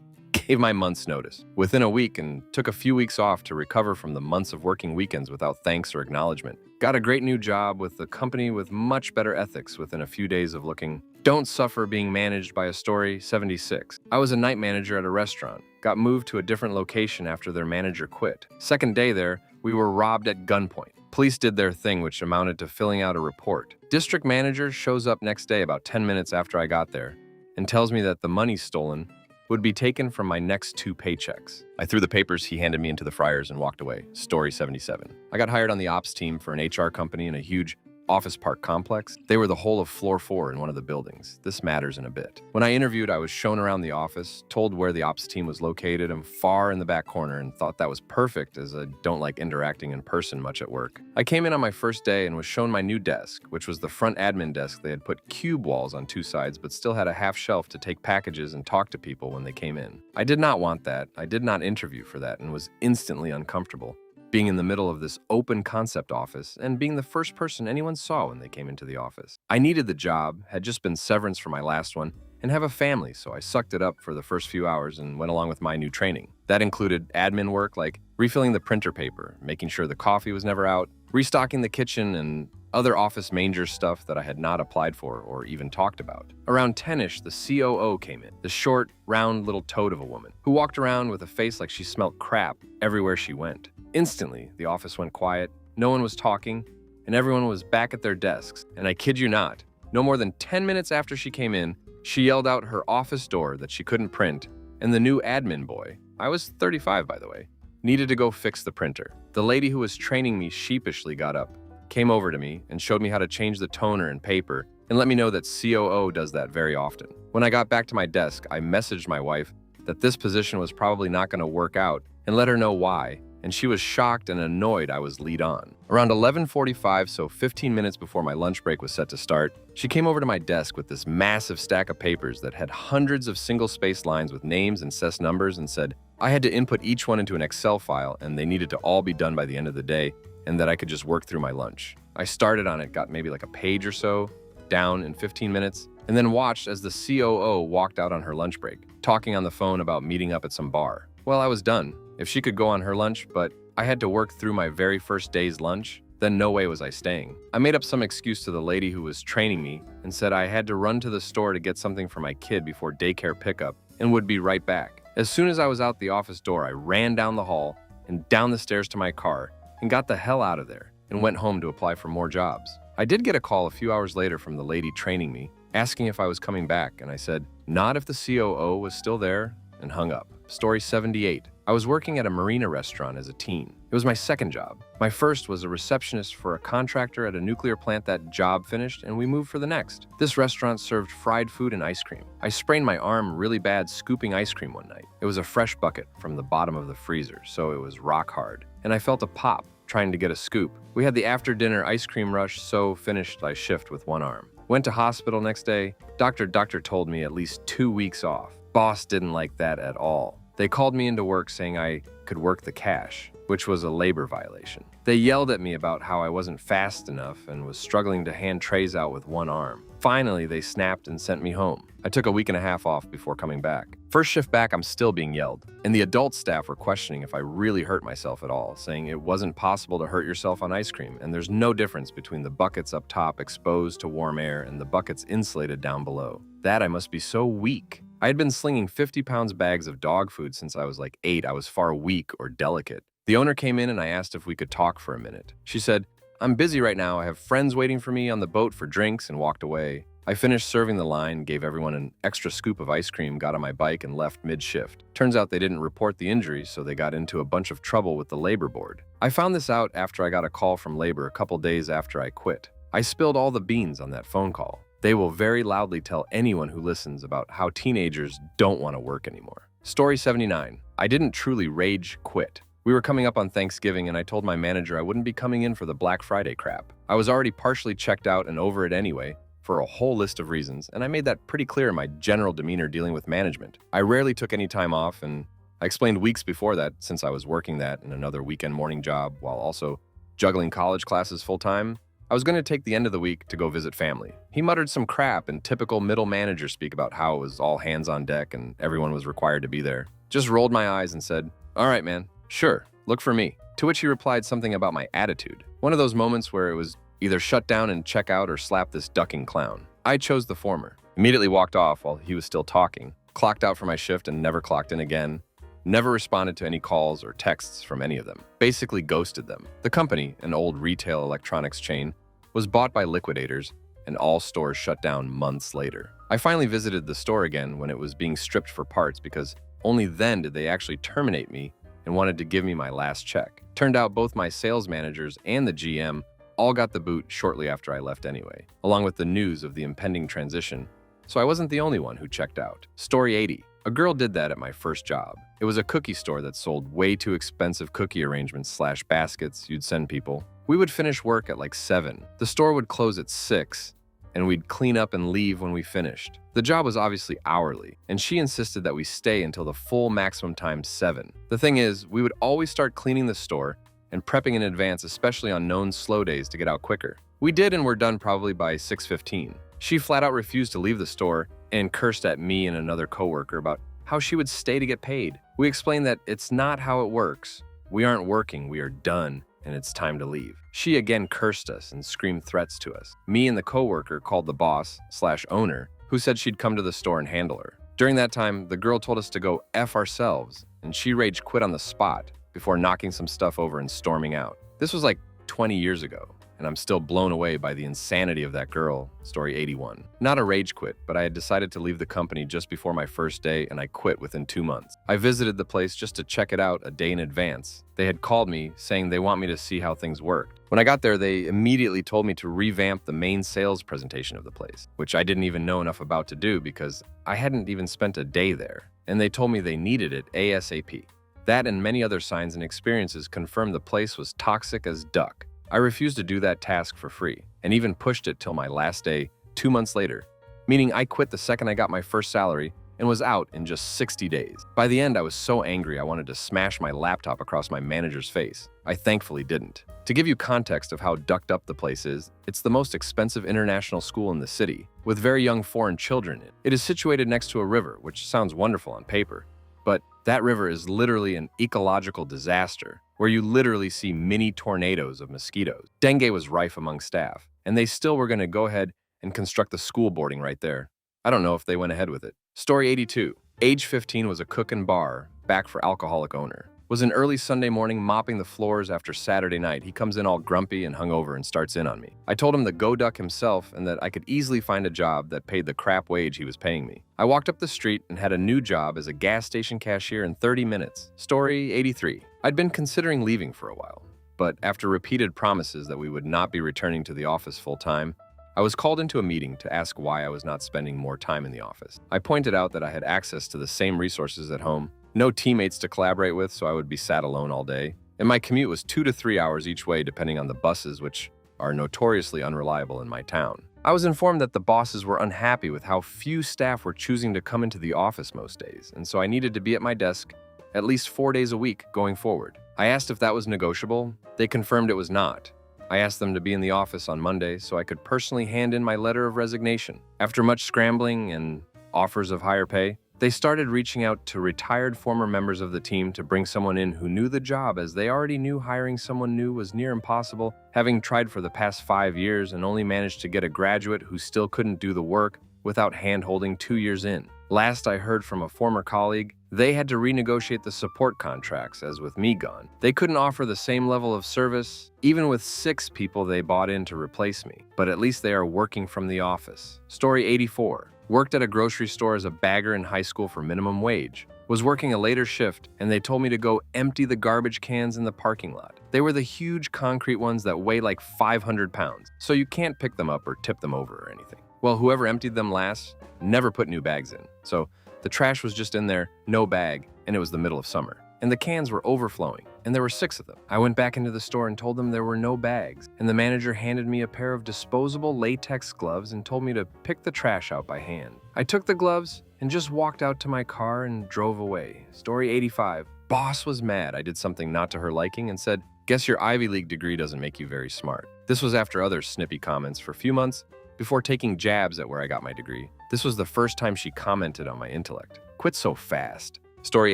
A: Gave my month's notice within a week and took a few weeks off to recover from the months of working weekends without thanks or acknowledgement. Got a great new job with a company with much better ethics within a few days of looking. Don't suffer being managed by a story 76. I was a night manager at a restaurant. Got moved to a different location after their manager quit. Second day there, we were robbed at gunpoint. Police did their thing, which amounted to filling out a report. District manager shows up next day about 10 minutes after I got there and tells me that the money stolen would be taken from my next 2 paychecks. I threw the papers he handed me into the fryers and walked away. Story 77. I got hired on the ops team for an HR company in a huge office park complex. They were the whole of floor 4 in one of the buildings. This matters in a bit. When I interviewed, I was shown around the office, told where the ops team was located. I'm far in the back corner and thought that was perfect as I don't like interacting in person much at work. I came in on my first day and was shown my new desk, which was the front admin desk. They had put cube walls on 2 sides, but still had a half shelf to take packages and talk to people when they came in. I did not want that. I did not interview for that and was instantly uncomfortable being in the middle of this open concept office and being the first person anyone saw when they came into the office. I needed the job, had just been severance for my last one, and have a family, so I sucked it up for the first few hours and went along with my new training. That included admin work like refilling the printer paper, making sure the coffee was never out, restocking the kitchen, and other office manger stuff that I had not applied for or even talked about. Around 10-ish, the COO came in, the short, round little toad of a woman, who walked around with a face like she smelled crap everywhere she went. Instantly, the office went quiet, no one was talking, and everyone was back at their desks. And I kid you not, no more than 10 minutes after she came in, she yelled out her office door that she couldn't print, and the new admin boy, I was 35 by the way, needed to go fix the printer. The lady who was training me sheepishly got up, came over to me, and showed me how to change the toner and paper, and let me know that COO does that very often. When I got back to my desk, I messaged my wife that this position was probably not going to work out and let her know why, and she was shocked and annoyed I was lead on. Around 11:45, so 15 minutes before my lunch break was set to start, she came over to my desk with this massive stack of papers that had hundreds of single-spaced lines with names and CES numbers and said I had to input each one into an Excel file and they needed to all be done by the end of the day and that I could just work through my lunch. I started on it, got maybe like a page or so down in 15 minutes, and then watched as the COO walked out on her lunch break, talking on the phone about meeting up at some bar. Well, I was done. If she could go on her lunch, but I had to work through my very first day's lunch, then no way was I staying. I made up some excuse to the lady who was training me and said I had to run to the store to get something for my kid before daycare pickup and would be right back. As soon as I was out the office door, I ran down the hall and down the stairs to my car and got the hell out of there and went home to apply for more jobs. I did get a call a few hours later from the lady training me, asking if I was coming back, and I said, not if the COO was still there, and hung up. Story 78. I was working at a marina restaurant as a teen. It was my second job. My first was a receptionist for a contractor at a nuclear plant. That job finished and we moved for the next. This restaurant served fried food and ice cream. I sprained my arm really bad scooping ice cream one night. It was a fresh bucket from the bottom of the freezer, so it was rock hard. And I felt a pop trying to get a scoop. We had the after-dinner ice cream rush, so finished my shift with one arm. Went to hospital next day. Doctor told me at least 2 weeks off. Boss didn't like that at all. They called me into work saying I could work the cash, which was a labor violation. They yelled at me about how I wasn't fast enough and was struggling to hand trays out with one arm. Finally, they snapped and sent me home. I took a week and a half off before coming back. First shift back, I'm still being yelled. And the adult staff were questioning if I really hurt myself at all, saying it wasn't possible to hurt yourself on ice cream, and there's no difference between the buckets up top exposed to warm air and the buckets insulated down below. That I must be so weak. I had been slinging 50-pound bags of dog food since I was like 8. I was far weak or delicate. The owner came in and I asked if we could talk for a minute. She said, I'm busy right now. I have friends waiting for me on the boat for drinks, and walked away. I finished serving the line, gave everyone an extra scoop of ice cream, got on my bike, and left mid-shift. Turns out they didn't report the injuries, so they got into a bunch of trouble with the labor board. I found this out after I got a call from labor a couple days after I quit. I spilled all the beans on that phone call. They will very loudly tell anyone who listens about how teenagers don't want to work anymore. Story 79. I didn't truly rage quit. We were coming up on Thanksgiving, and I told my manager I wouldn't be coming in for the Black Friday crap. I was already partially checked out and over it anyway, for a whole list of reasons, and I made that pretty clear in my general demeanor dealing with management. I rarely took any time off, and I explained weeks before that, since I was working that and another weekend morning job while also juggling college classes full-time, I was going to take the end of the week to go visit family. He muttered some crap in typical middle manager speak about how it was all hands on deck and everyone was required to be there. Just rolled my eyes and said, "All right, man, sure, look for me." To which he replied something about my attitude. One of those moments where it was either shut down and check out or slap this ducking clown. I chose the former. Immediately walked off while he was still talking, clocked out for my shift and never clocked in again, never responded to any calls or texts from any of them, basically ghosted them. The company, an old retail electronics chain, was bought by liquidators and all stores shut down months later. I finally visited the store again when it was being stripped for parts because only then did they actually terminate me and wanted to give me my last check. Turned out both my sales managers and the GM all got the boot shortly after I left anyway, along with the news of the impending transition, so I wasn't the only one who checked out. Story 80. A girl did that at my first job. It was a cookie store that sold way too expensive cookie arrangements / baskets you'd send people. We would finish work at like 7. The store would close at 6, and we'd clean up and leave when we finished. The job was obviously hourly, and she insisted that we stay until the full maximum time 7. The thing is, we would always start cleaning the store and prepping in advance, especially on known slow days to get out quicker. We did and were done probably by 6:15. She flat out refused to leave the store and cursed at me and another coworker about how she would stay to get paid. We explained that it's not how it works. We aren't working, we are done, and it's time to leave. She again cursed us and screamed threats to us. Me and the coworker called the boss / owner, who said she'd come to the store and handle her. During that time, the girl told us to go F ourselves, and she rage quit on the spot before knocking some stuff over and storming out. This was like 20 years ago, and I'm still blown away by the insanity of that girl. Story 81. Not a rage quit, but I had decided to leave the company just before my first day, and I quit within 2 months. I visited the place just to check it out a day in advance. They had called me saying they want me to see how things worked. When I got there, they immediately told me to revamp the main sales presentation of the place, which I didn't even know enough about to do because I hadn't even spent a day there, and they told me they needed it ASAP. That and many other signs and experiences confirmed the place was toxic as duck. I refused to do that task for free, and even pushed it till my last day, 2 months later, meaning I quit the second I got my first salary and was out in just 60 days. By the end, I was so angry I wanted to smash my laptop across my manager's face. I thankfully didn't. To give you context of how ducked up the place is, it's the most expensive international school in the city, with very young foreign children in it. It is situated next to a river, which sounds wonderful on paper, but that river is literally an ecological disaster, where you literally see mini tornadoes of mosquitoes. Dengue was rife among staff, and they still were going to go ahead and construct the school boarding right there. I don't know if they went ahead with it. Story 82. Age 15 was a cook and bar, back for alcoholic owner. Was an early Sunday morning mopping the floors after Saturday night. He comes in all grumpy and hungover and starts in on me. I told him to go duck himself and that I could easily find a job that paid the crap wage he was paying me. I walked up the street and had a new job as a gas station cashier in 30 minutes. Story 83. I'd been considering leaving for a while, but after repeated promises that we would not be returning to the office full time, I was called into a meeting to ask why I was not spending more time in the office. I pointed out that I had access to the same resources at home, no teammates to collaborate with, so I would be sat alone all day, and my commute was 2 to 3 hours each way depending on the buses, which are notoriously unreliable in my town. I was informed that the bosses were unhappy with how few staff were choosing to come into the office most days, and so I needed to be at my desk at least 4 days a week going forward. I asked if that was negotiable. They confirmed it was not. I asked them to be in the office on Monday so I could personally hand in my letter of resignation. After much scrambling and offers of higher pay, they started reaching out to retired former members of the team to bring someone in who knew the job, as they already knew hiring someone new was near impossible, having tried for the past 5 years and only managed to get a graduate who still couldn't do the work without hand-holding 2 years in. Last I heard from a former colleague, They had to renegotiate the support contracts, as with me gone. They couldn't offer the same level of service, even with 6 people they bought in to replace me. But at least they are working from the office. Story 84. Worked at a grocery store as a bagger in high school for minimum wage. Was working a later shift, and they told me to go empty the garbage cans in the parking lot. They were the huge concrete ones that weigh like 500 pounds, so you can't pick them up or tip them over or anything. Well, whoever emptied them last never put new bags in, so the trash was just in there, no bag, and it was the middle of summer. And the cans were overflowing, and there were 6 of them. I went back into the store and told them there were no bags, and the manager handed me a pair of disposable latex gloves and told me to pick the trash out by hand. I took the gloves and just walked out to my car and drove away. Story 85. Boss was mad I did something not to her liking and said, "Guess your Ivy League degree doesn't make you very smart." This was after other snippy comments for a few months before taking jabs at where I got my degree. This was the first time she commented on my intellect. Quit so fast. Story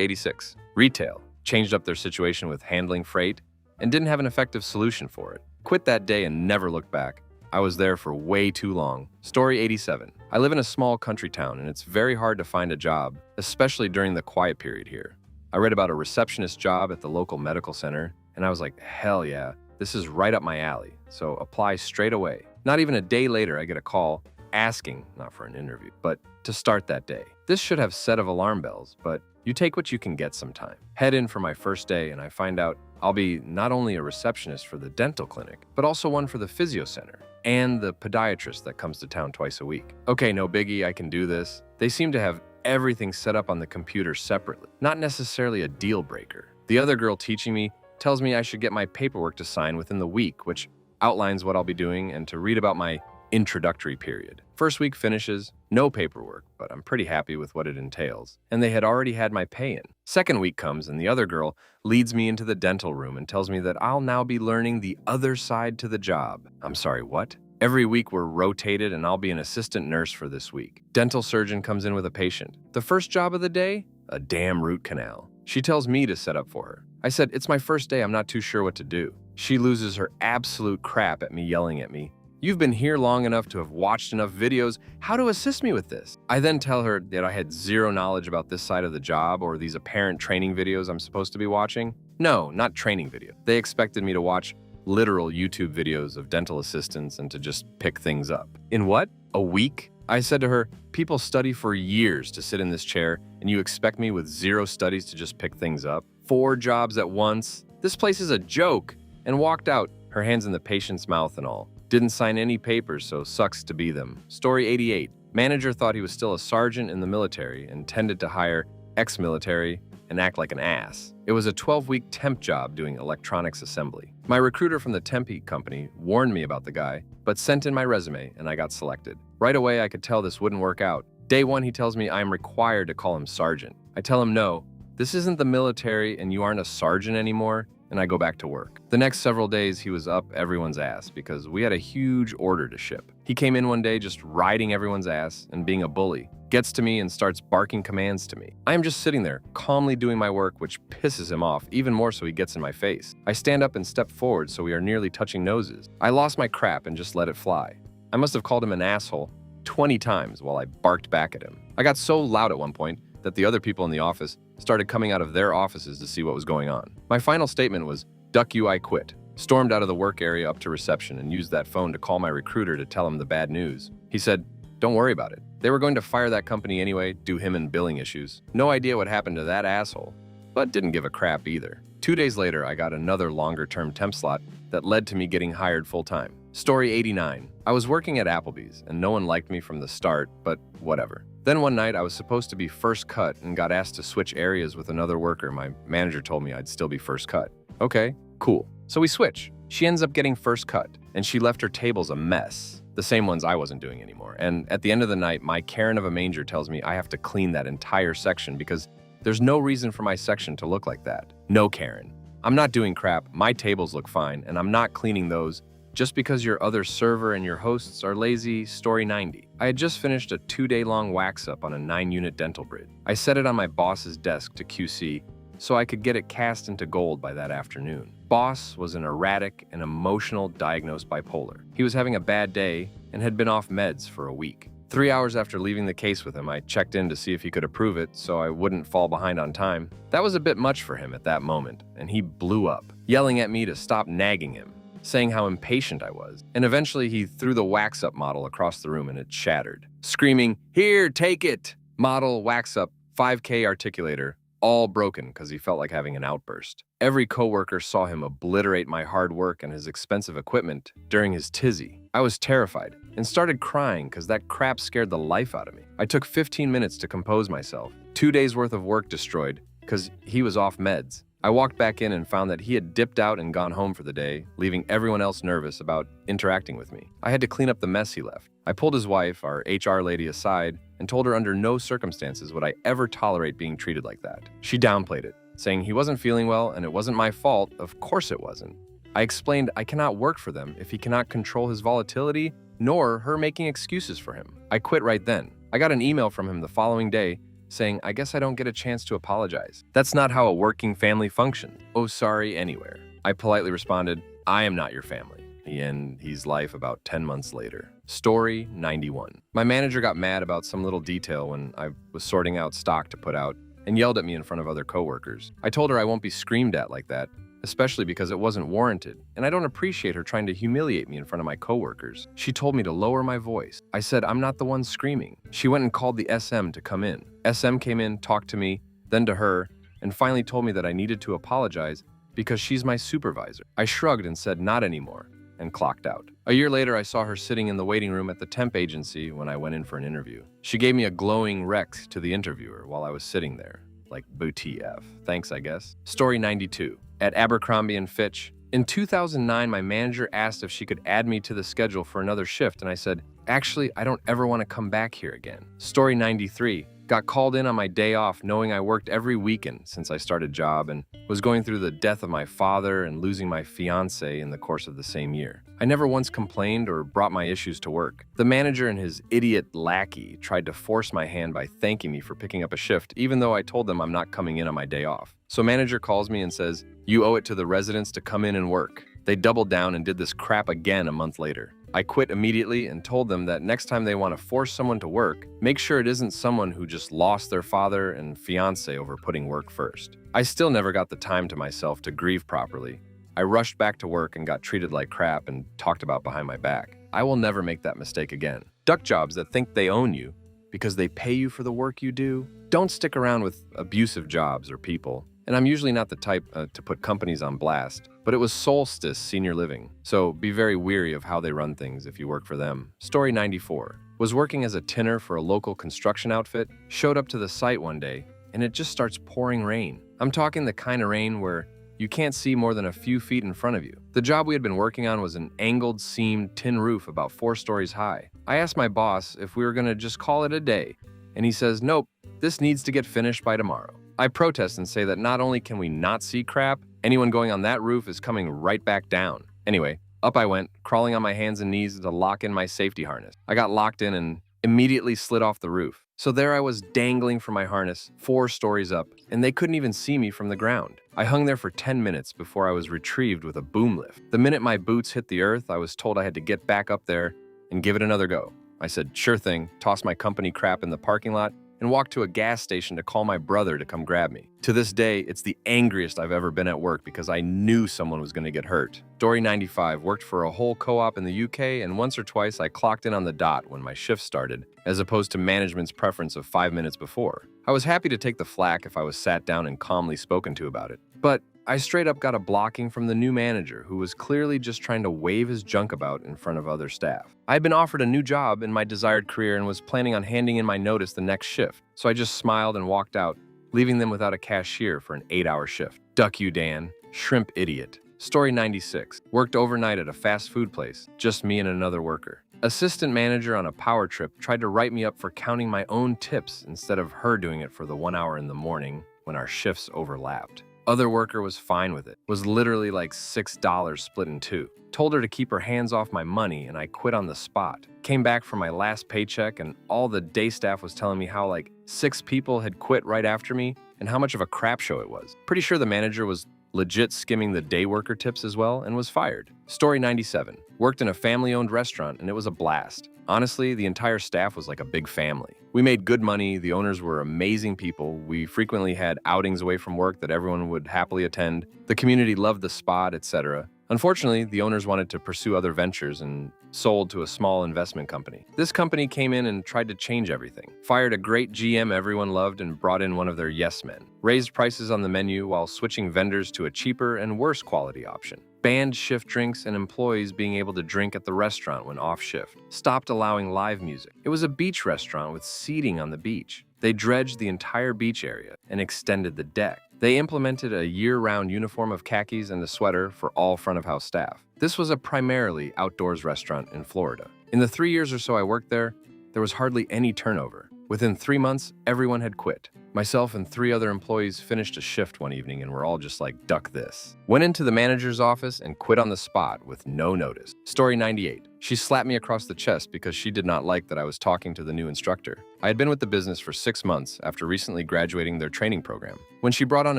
A: 86. Retail. Changed up their situation with handling freight and didn't have an effective solution for it. Quit that day and never looked back. I was there for way too long. Story 87. I live in a small country town and it's very hard to find a job, especially during the quiet period here. I read about a receptionist job at the local medical center and I was like, hell yeah, this is right up my alley. So apply straight away. Not even a day later, I get a call asking, not for an interview, but to start that day. This should have set of alarm bells, but you take what you can get sometime. Head in for my first day and I find out I'll be not only a receptionist for the dental clinic, but also one for the physio center and the podiatrist that comes to town twice a week. Okay, no biggie, I can do this. They seem to have everything set up on the computer separately, not necessarily a deal breaker. The other girl teaching me tells me I should get my paperwork to sign within the week, which outlines what I'll be doing, and to read about my introductory period. First week finishes, no paperwork, but I'm pretty happy with what it entails. And they had already had my pay in. Second week comes and the other girl leads me into the dental room and tells me that I'll now be learning the other side to the job. I'm sorry, what? Every week we're rotated and I'll be an assistant nurse for this week. Dental surgeon comes in with a patient. The first job of the day? A damn root canal. She tells me to set up for her. I said, it's my first day, I'm not too sure what to do. She loses her absolute crap at me yelling at me. You've been here long enough to have watched enough videos. How to assist me with this? I then tell her that I had zero knowledge about this side of the job or these apparent training videos I'm supposed to be watching. No, not training video. They expected me to watch literal YouTube videos of dental assistants and to just pick things up. In what? A week? I said to her, people study for years to sit in this chair and you expect me with 0 studies to just pick things up? 4 jobs at once? This place is a joke. And walked out, her hands in the patient's mouth and all. Didn't sign any papers, so sucks to be them. Story 88. Manager thought he was still a sergeant in the military and tended to hire ex-military and act like an ass. It was a 12-week temp job doing electronics assembly. My recruiter from the Tempe company warned me about the guy, but sent in my resume and I got selected. Right away, I could tell this wouldn't work out. Day 1, he tells me I'm required to call him sergeant. I tell him no, this isn't the military and you aren't a sergeant anymore, and I go back to work. The next several days, he was up everyone's ass because we had a huge order to ship. He came in one day just riding everyone's ass and being a bully, gets to me and starts barking commands to me. I am just sitting there, calmly doing my work, which pisses him off, even more so he gets in my face. I stand up and step forward so we are nearly touching noses. I lost my crap and just let it fly. I must have called him an asshole 20 times while I barked back at him. I got so loud at one point that the other people in the office started coming out of their offices to see what was going on. My final statement was, "Duck you, I quit." Stormed out of the work area up to reception and used that phone to call my recruiter to tell him the bad news. He said, "Don't worry about it. They were going to fire that company anyway, do him in billing issues. No idea what happened to that asshole, but didn't give a crap either." 2 days later, I got another longer-term temp slot that led to me getting hired full-time. Story 89. I was working at Applebee's and no one liked me from the start, but whatever. Then one night I was supposed to be first cut and got asked to switch areas with another worker. My manager told me I'd still be first cut. Okay, cool. So we switch. She ends up getting first cut and she left her tables a mess. The same ones I wasn't doing anymore. And at the end of the night, my Karen of a manger tells me I have to clean that entire section because there's no reason for my section to look like that. No, Karen. I'm not doing crap. My tables look fine and I'm not cleaning those just because your other server and your hosts are lazy. Story 90. I had just finished a 2-day-long wax-up on a 9-unit dental bridge. I set it on my boss's desk to QC so I could get it cast into gold by that afternoon. Boss was an erratic and emotional diagnosed bipolar. He was having a bad day and had been off meds for a week. 3 hours after leaving the case with him, I checked in to see if he could approve it so I wouldn't fall behind on time. That was a bit much for him at that moment, and he blew up, yelling at me to stop nagging him, saying how impatient I was. And eventually he threw the wax-up model across the room and it shattered, screaming, "Here, take it!" Model, wax-up, 5K articulator, all broken because he felt like having an outburst. Every coworker saw him obliterate my hard work and his expensive equipment during his tizzy. I was terrified and started crying because that crap scared the life out of me. I took 15 minutes to compose myself. 2 days worth of work destroyed because he was off meds. I walked back in and found that he had dipped out and gone home for the day, leaving everyone else nervous about interacting with me. I had to clean up the mess he left. I pulled his wife, our HR lady, aside and told her under no circumstances would I ever tolerate being treated like that. She downplayed it, saying he wasn't feeling well and it wasn't my fault. Of course it wasn't. I explained I cannot work for them if he cannot control his volatility, nor her making excuses for him. I quit right then. I got an email from him the following day saying, "I guess I don't get a chance to apologize. That's not how a working family functions. Oh, sorry, anywhere." I politely responded, "I am not your family." He ended his life about 10 months later. Story 91. My manager got mad about some little detail when I was sorting out stock to put out and yelled at me in front of other coworkers. I told her I won't be screamed at like that, especially because it wasn't warranted, and I don't appreciate her trying to humiliate me in front of my coworkers. She told me to lower my voice. I said I'm not the one screaming. She went and called the SM to come in. SM came in, talked to me, then to her, and finally told me that I needed to apologize because she's my supervisor. I shrugged and said not anymore, and clocked out. A year later, I saw her sitting in the waiting room at the temp agency when I went in for an interview. She gave me a glowing rec to the interviewer while I was sitting there. Like, booty F. Thanks, I guess. Story 92. At Abercrombie & Fitch. In 2009, my manager asked if she could add me to the schedule for another shift, and I said, "Actually, I don't ever want to come back here again." Story 93. Got called in on my day off knowing I worked every weekend since I started job and was going through the death of my father and losing my fiance in the course of the same year. I never once complained or brought my issues to work. The manager and his idiot lackey tried to force my hand by thanking me for picking up a shift, even though I told them I'm not coming in on my day off. So manager calls me and says, "You owe it to the residents to come in and work." They doubled down and did this crap again a month later. I quit immediately and told them that next time they want to force someone to work, make sure it isn't someone who just lost their father and fiance over putting work first. I still never got the time to myself to grieve properly. I rushed back to work and got treated like crap and talked about behind my back. I will never make that mistake again. Duck jobs that think they own you because they pay you for the work you do. Don't stick around with abusive jobs or people. And I'm usually not the type to put companies on blast, but it was Solstice Senior Living, so be very weary of how they run things if you work for them. Story 94. Was working as a tinner for a local construction outfit, showed up to the site one day, and it just starts pouring rain. I'm talking the kind of rain where you can't see more than a few feet in front of you. The job we had been working on was an angled, seamed tin roof about 4 stories high. I asked my boss if we were gonna just call it a day, and he says, "Nope, this needs to get finished by tomorrow." I protest and say that not only can we not see crap, anyone going on that roof is coming right back down. Anyway, up I went, crawling on my hands and knees to lock in my safety harness. I got locked in and immediately slid off the roof. So there I was dangling from my harness, 4 stories up, and they couldn't even see me from the ground. I hung there for 10 minutes before I was retrieved with a boom lift. The minute my boots hit the earth, I was told I had to get back up there and give it another go. I said, "Sure thing," tossed my company crap in the parking lot, and walked to a gas station to call my brother to come grab me. To this day, it's the angriest I've ever been at work because I knew someone was going to get hurt. Story 95, worked for a whole co-op in the UK, and once or twice I clocked in on the dot when my shift started, as opposed to management's preference of 5 minutes before. I was happy to take the flack if I was sat down and calmly spoken to about it. But I straight up got a blocking from the new manager who was clearly just trying to wave his junk about in front of other staff. I had been offered a new job in my desired career and was planning on handing in my notice the next shift, so I just smiled and walked out, leaving them without a cashier for an 8-hour shift. Duck you, Dan. Shrimp idiot. Story 96. Worked overnight at a fast food place, just me and another worker. Assistant manager on a power trip tried to write me up for counting my own tips instead of her doing it for the 1 hour in the morning when our shifts overlapped. Other worker was fine with it. Was literally like $6 split in 2. Told her to keep her hands off my money and I quit on the spot. Came back for my last paycheck and all the day staff was telling me how like 6 people had quit right after me and how much of a crap show it was. Pretty sure the manager was legit skimming the day worker tips as well, and was fired. Story 97. Worked in a family-owned restaurant and it was a blast. Honestly, the entire staff was like a big family. We made good money, the owners were amazing people, we frequently had outings away from work that everyone would happily attend, the community loved the spot, etc. Unfortunately, the owners wanted to pursue other ventures and sold to a small investment company. This company came in and tried to change everything. Fired a great GM everyone loved and brought in one of their yes men. Raised prices on the menu while switching vendors to a cheaper and worse quality option. Banned shift drinks and employees being able to drink at the restaurant when off shift. Stopped allowing live music. It was a beach restaurant with seating on the beach. They dredged the entire beach area and extended the deck. They implemented a year-round uniform of khakis and a sweater for all front-of-house staff. This was a primarily outdoors restaurant in Florida. In the 3 years or so I worked there was hardly any turnover. Within 3 months, everyone had quit. Myself and 3 other employees finished a shift one evening and were all just like, duck this. Went into the manager's office and quit on the spot with no notice. Story 98. She slapped me across the chest because she did not like that I was talking to the new instructor. I had been with the business for 6 months after recently graduating their training program. When she brought on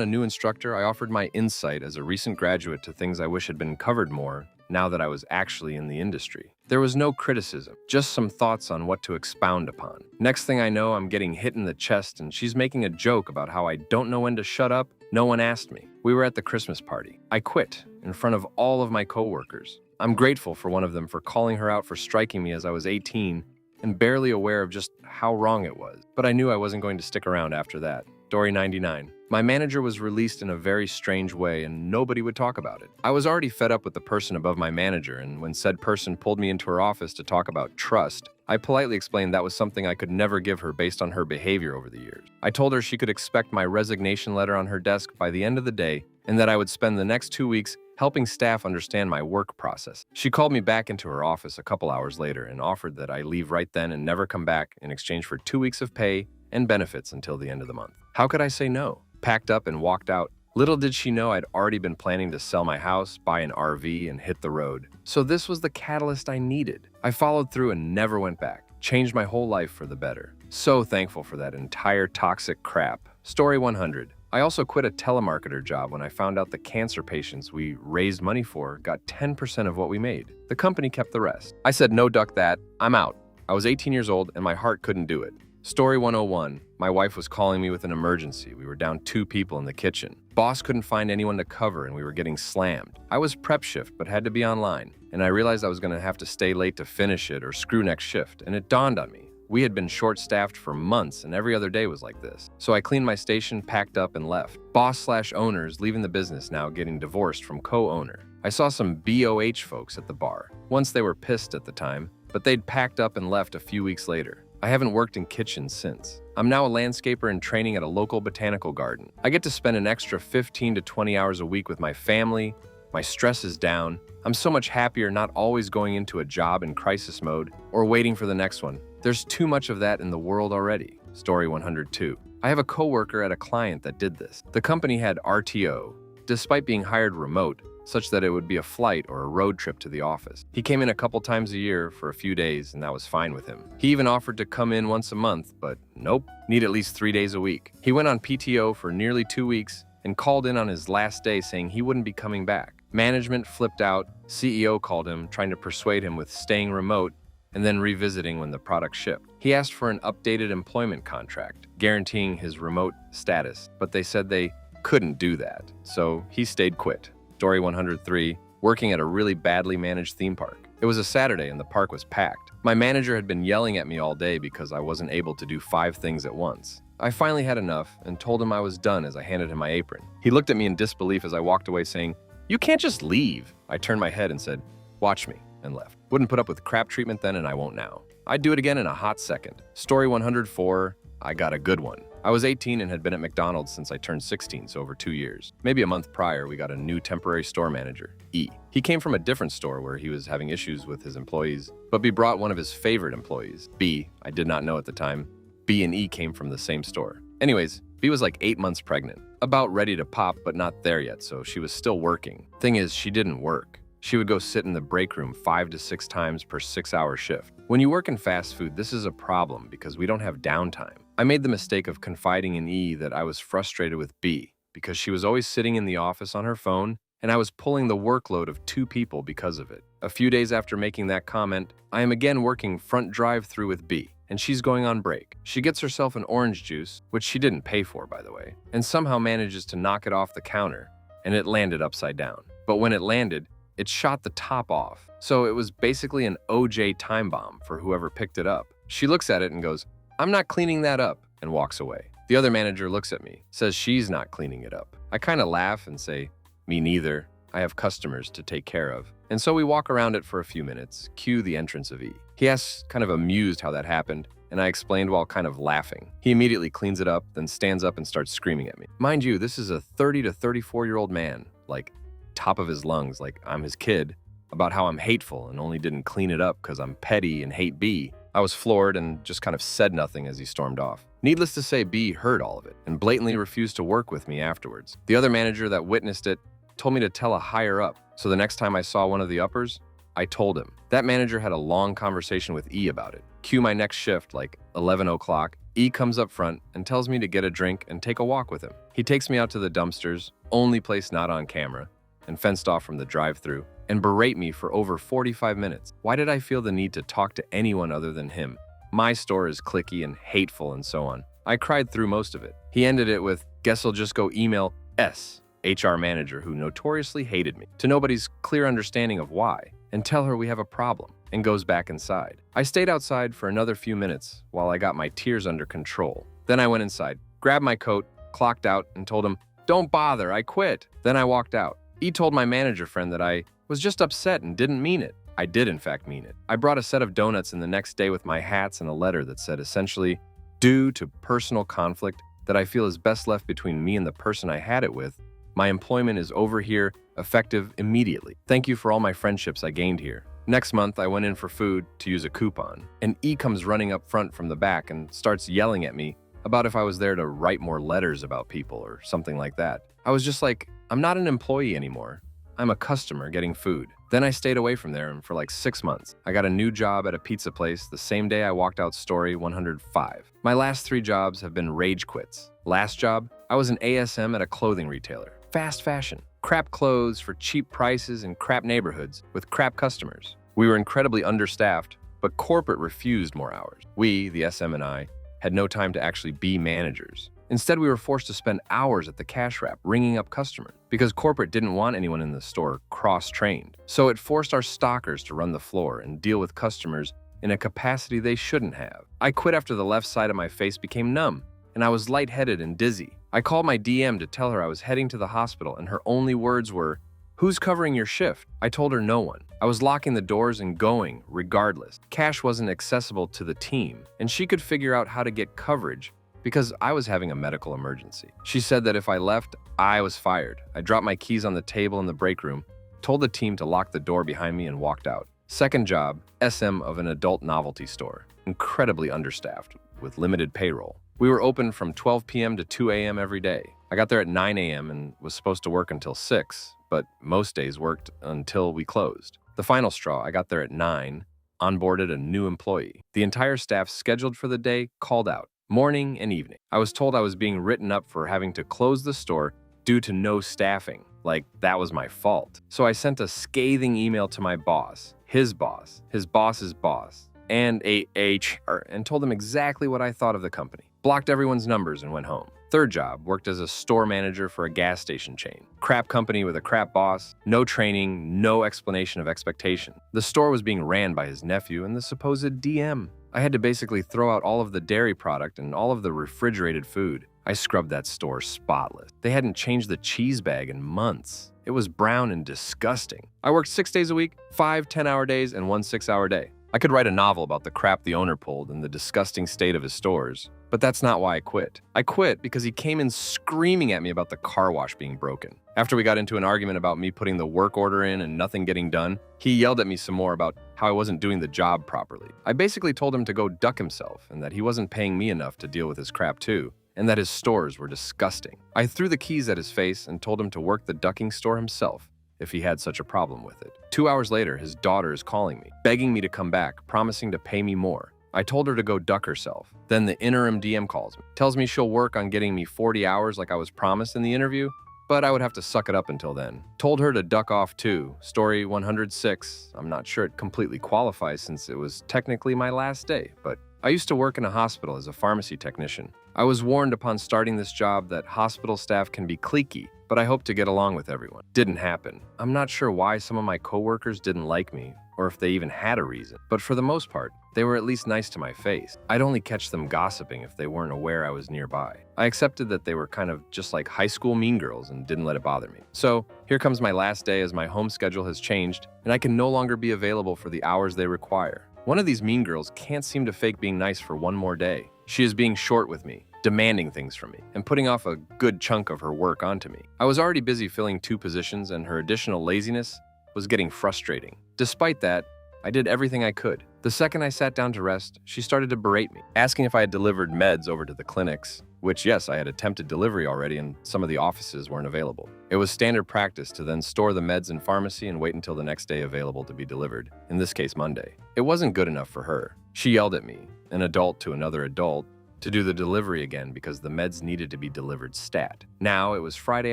A: a new instructor, I offered my insight as a recent graduate to things I wish had been covered more now that I was actually in the industry. There was no criticism, just some thoughts on what to expound upon. Next thing I know, I'm getting hit in the chest and she's making a joke about how I don't know when to shut up. No one asked me. We were at the Christmas party. I quit in front of all of my coworkers. I'm grateful for one of them for calling her out for striking me as I was 18 and barely aware of just how wrong it was. But I knew I wasn't going to stick around after that. Story 99. My manager was released in a very strange way and nobody would talk about it. I was already fed up with the person above my manager, and when said person pulled me into her office to talk about trust, I politely explained that was something I could never give her based on her behavior over the years. I told her she could expect my resignation letter on her desk by the end of the day and that I would spend the next 2 weeks helping staff understand my work process. She called me back into her office a couple hours later and offered that I leave right then and never come back in exchange for 2 weeks of pay and benefits until the end of the month. How could I say no? Packed up and walked out. Little did she know I'd already been planning to sell my house, buy an RV, and hit the road. So this was the catalyst I needed. I followed through and never went back. Changed my whole life for the better. So thankful for that entire toxic crap. Story 100. I also quit a telemarketer job when I found out the cancer patients we raised money for got 10% of what we made. The company kept the rest. I said, no, duck that. I'm out. I was 18 years old and my heart couldn't do it. Story 101. My wife was calling me with an emergency. We were down 2 people in the kitchen. Boss couldn't find anyone to cover and we were getting slammed. I was prep shift but had to be online, and I realized I was going to have to stay late to finish it or screw next shift, and it dawned on me. We had been short-staffed for months and every other day was like this. So I cleaned my station, packed up, and left. Boss/owners leaving the business now, getting divorced from co-owner. I saw some BOH folks at the bar. Once they were pissed at the time, but they'd packed up and left a few weeks later. I haven't worked in kitchens since. I'm now a landscaper in training at a local botanical garden. I get to spend an extra 15 to 20 hours a week with my family. My stress is down. I'm so much happier not always going into a job in crisis mode or waiting for the next one. There's too much of that in the world already. Story 102. I have a coworker at a client that did this. The company had RTO, despite being hired remote, such that it would be a flight or a road trip to the office. He came in a couple times a year for a few days, and that was fine with him. He even offered to come in once a month, but nope, need at least 3 days a week. He went on PTO for nearly 2 weeks and called in on his last day saying he wouldn't be coming back. Management flipped out, CEO called him, trying to persuade him with staying remote and then revisiting when the product shipped. He asked for an updated employment contract, guaranteeing his remote status, but they said they couldn't do that, so he stayed quit. Story 103, working at a really badly managed theme park. It was a Saturday and the park was packed. My manager had been yelling at me all day because I wasn't able to do 5 things at once. I finally had enough and told him I was done as I handed him my apron. He looked at me in disbelief as I walked away saying, "You can't just leave." I turned my head and said, "Watch me," and left. Wouldn't put up with crap treatment then and I won't now. I'd do it again in a hot second. Story 104, I got a good one. I was 18 and had been at McDonald's since I turned 16, so over 2 years. Maybe a month prior, we got a new temporary store manager, E. He came from a different store where he was having issues with his employees, but B brought one of his favorite employees. B, I did not know at the time. B and E came from the same store. Anyways, B was like 8 months pregnant, about ready to pop, but not there yet, so she was still working. Thing is, she didn't work. She would go sit in the break room 5 to 6 times per 6-hour shift. When you work in fast food, this is a problem because we don't have downtime. I made the mistake of confiding in E that I was frustrated with B. because she was always sitting in the office on her phone, and I was pulling the workload of 2 people because of it. A few days after making that comment, I am again working front drive-through with B, and she's going on break. She gets herself an orange juice, which she didn't pay for, by the way, and somehow manages to knock it off the counter, and it landed upside down. But when it landed, it shot the top off, so it was basically an OJ time bomb for whoever picked it up. She looks at it and goes, "I'm not cleaning that up," and walks away. The other manager looks at me, says she's not cleaning it up. I kind of laugh and say, "Me neither. I have customers to take care of." And so we walk around it for a few minutes, cue the entrance of E. He asks, kind of amused how that happened, and I explained while kind of laughing. He immediately cleans it up, then stands up and starts screaming at me. Mind you, this is a 30 to 34-year-old man, like top of his lungs, like I'm his kid, about how I'm hateful and only didn't clean it up because I'm petty and hate B. I was floored and just kind of said nothing as he stormed off. Needless to say, B heard all of it and blatantly refused to work with me afterwards. The other manager that witnessed it told me to tell a higher up, so the next time I saw one of the uppers, I told him. That manager had a long conversation with E about it. Cue my next shift, like 11 o'clock. E comes up front and tells me to get a drink and take a walk with him. He takes me out to the dumpsters, only place not on camera, and fenced off from the drive-thru, and berate me for over 45 minutes. Why did I feel the need to talk to anyone other than him? My store is cliquey and hateful and so on. I cried through most of it. He ended it with, "Guess I'll just go email S, HR manager who notoriously hated me, to nobody's clear understanding of why, and tell her we have a problem," and goes back inside. I stayed outside for another few minutes while I got my tears under control. Then I went inside, grabbed my coat, clocked out, and told him, "Don't bother, I quit." Then I walked out. He told my manager friend that I was just upset and didn't mean it. I did in fact mean it. I brought a set of donuts in the next day with my hats and a letter that said essentially, "Due to personal conflict that I feel is best left between me and the person I had it with, my employment is over here, effective immediately. Thank you for all my friendships I gained here." Next month, I went in for food to use a coupon, and E comes running up front from the back and starts yelling at me about if I was there to write more letters about people or something like that. I was just like, I'm not an employee anymore. I'm a customer getting food. Then I stayed away from there for like 6 months. I got a new job at a pizza place the same day I walked out story 105. My last 3 jobs have been rage quits. Last job, I was an ASM at a clothing retailer. Fast fashion. Crap clothes for cheap prices in crap neighborhoods with crap customers. We were incredibly understaffed, but corporate refused more hours. We, the SM and I, had no time to actually be managers. Instead, we were forced to spend hours at the cash wrap ringing up customers because corporate didn't want anyone in the store cross-trained. So it forced our stockers to run the floor and deal with customers in a capacity they shouldn't have. I quit after the left side of my face became numb and I was lightheaded and dizzy. I called my DM to tell her I was heading to the hospital and her only words were, "Who's covering your shift?" I told her no one. I was locking the doors and going regardless. Cash wasn't accessible to the team and she could figure out how to get coverage because I was having a medical emergency. She said that if I left, I was fired. I dropped my keys on the table in the break room, told the team to lock the door behind me and walked out. Second job, SM of an adult novelty store. Incredibly understaffed, with limited payroll. We were open from 12 p.m. to 2 a.m. every day. I got there at 9 a.m. and was supposed to work until 6, but most days worked until we closed. The final straw, I got there at 9, onboarded a new employee. The entire staff scheduled for the day called out. Morning and evening. I was told I was being written up for having to close the store due to no staffing, like that was my fault. So I sent a scathing email to my boss, his boss's boss, and HR, and told them exactly what I thought of the company. Blocked everyone's numbers and went home. Third job, worked as a store manager for a gas station chain. Crap company with a crap boss, no training, no explanation of expectation. The store was being ran by his nephew and the supposed DM. I had to basically throw out all of the dairy product and all of the refrigerated food. I scrubbed that store spotless. They hadn't changed the cheese bag in months. It was brown and disgusting. I worked 6 days a week, 5 10-hour days, and 1 6-hour day. I could write a novel about the crap the owner pulled and the disgusting state of his stores, but that's not why I quit. I quit because he came in screaming at me about the car wash being broken. After we got into an argument about me putting the work order in and nothing getting done, he yelled at me some more about how I wasn't doing the job properly. I basically told him to go duck himself and that he wasn't paying me enough to deal with his crap too, and that his stores were disgusting. I threw the keys at his face and told him to work the ducking store himself if he had such a problem with it. 2 hours later, his daughter is calling me, begging me to come back, promising to pay me more. I told her to go duck herself. Then the interim DM calls me, tells me she'll work on getting me 40 hours like I was promised in the interview, but I would have to suck it up until then. Told her to duck off too. Story 106. I'm not sure it completely qualifies since it was technically my last day, but I used to work in a hospital as a pharmacy technician. I was warned upon starting this job that hospital staff can be cliquey, but I hoped to get along with everyone. Didn't happen. I'm not sure why some of my coworkers didn't like me, or if they even had a reason, but for the most part, they were at least nice to my face. I'd only catch them gossiping if they weren't aware I was nearby. I accepted that they were kind of just like high school mean girls and didn't let it bother me. So here comes my last day as my home schedule has changed and I can no longer be available for the hours they require. One of these mean girls can't seem to fake being nice for one more day. She is being short with me, demanding things from me, and putting off a good chunk of her work onto me. I was already busy filling 2 positions and her additional laziness was getting frustrating. Despite that, I did everything I could. The second I sat down to rest, she started to berate me, asking if I had delivered meds over to the clinics, which yes, I had attempted delivery already and some of the offices weren't available. It was standard practice to then store the meds in pharmacy and wait until the next day available to be delivered, in this case Monday. It wasn't good enough for her. She yelled at me, an adult to another adult, to do the delivery again because the meds needed to be delivered stat. Now it was Friday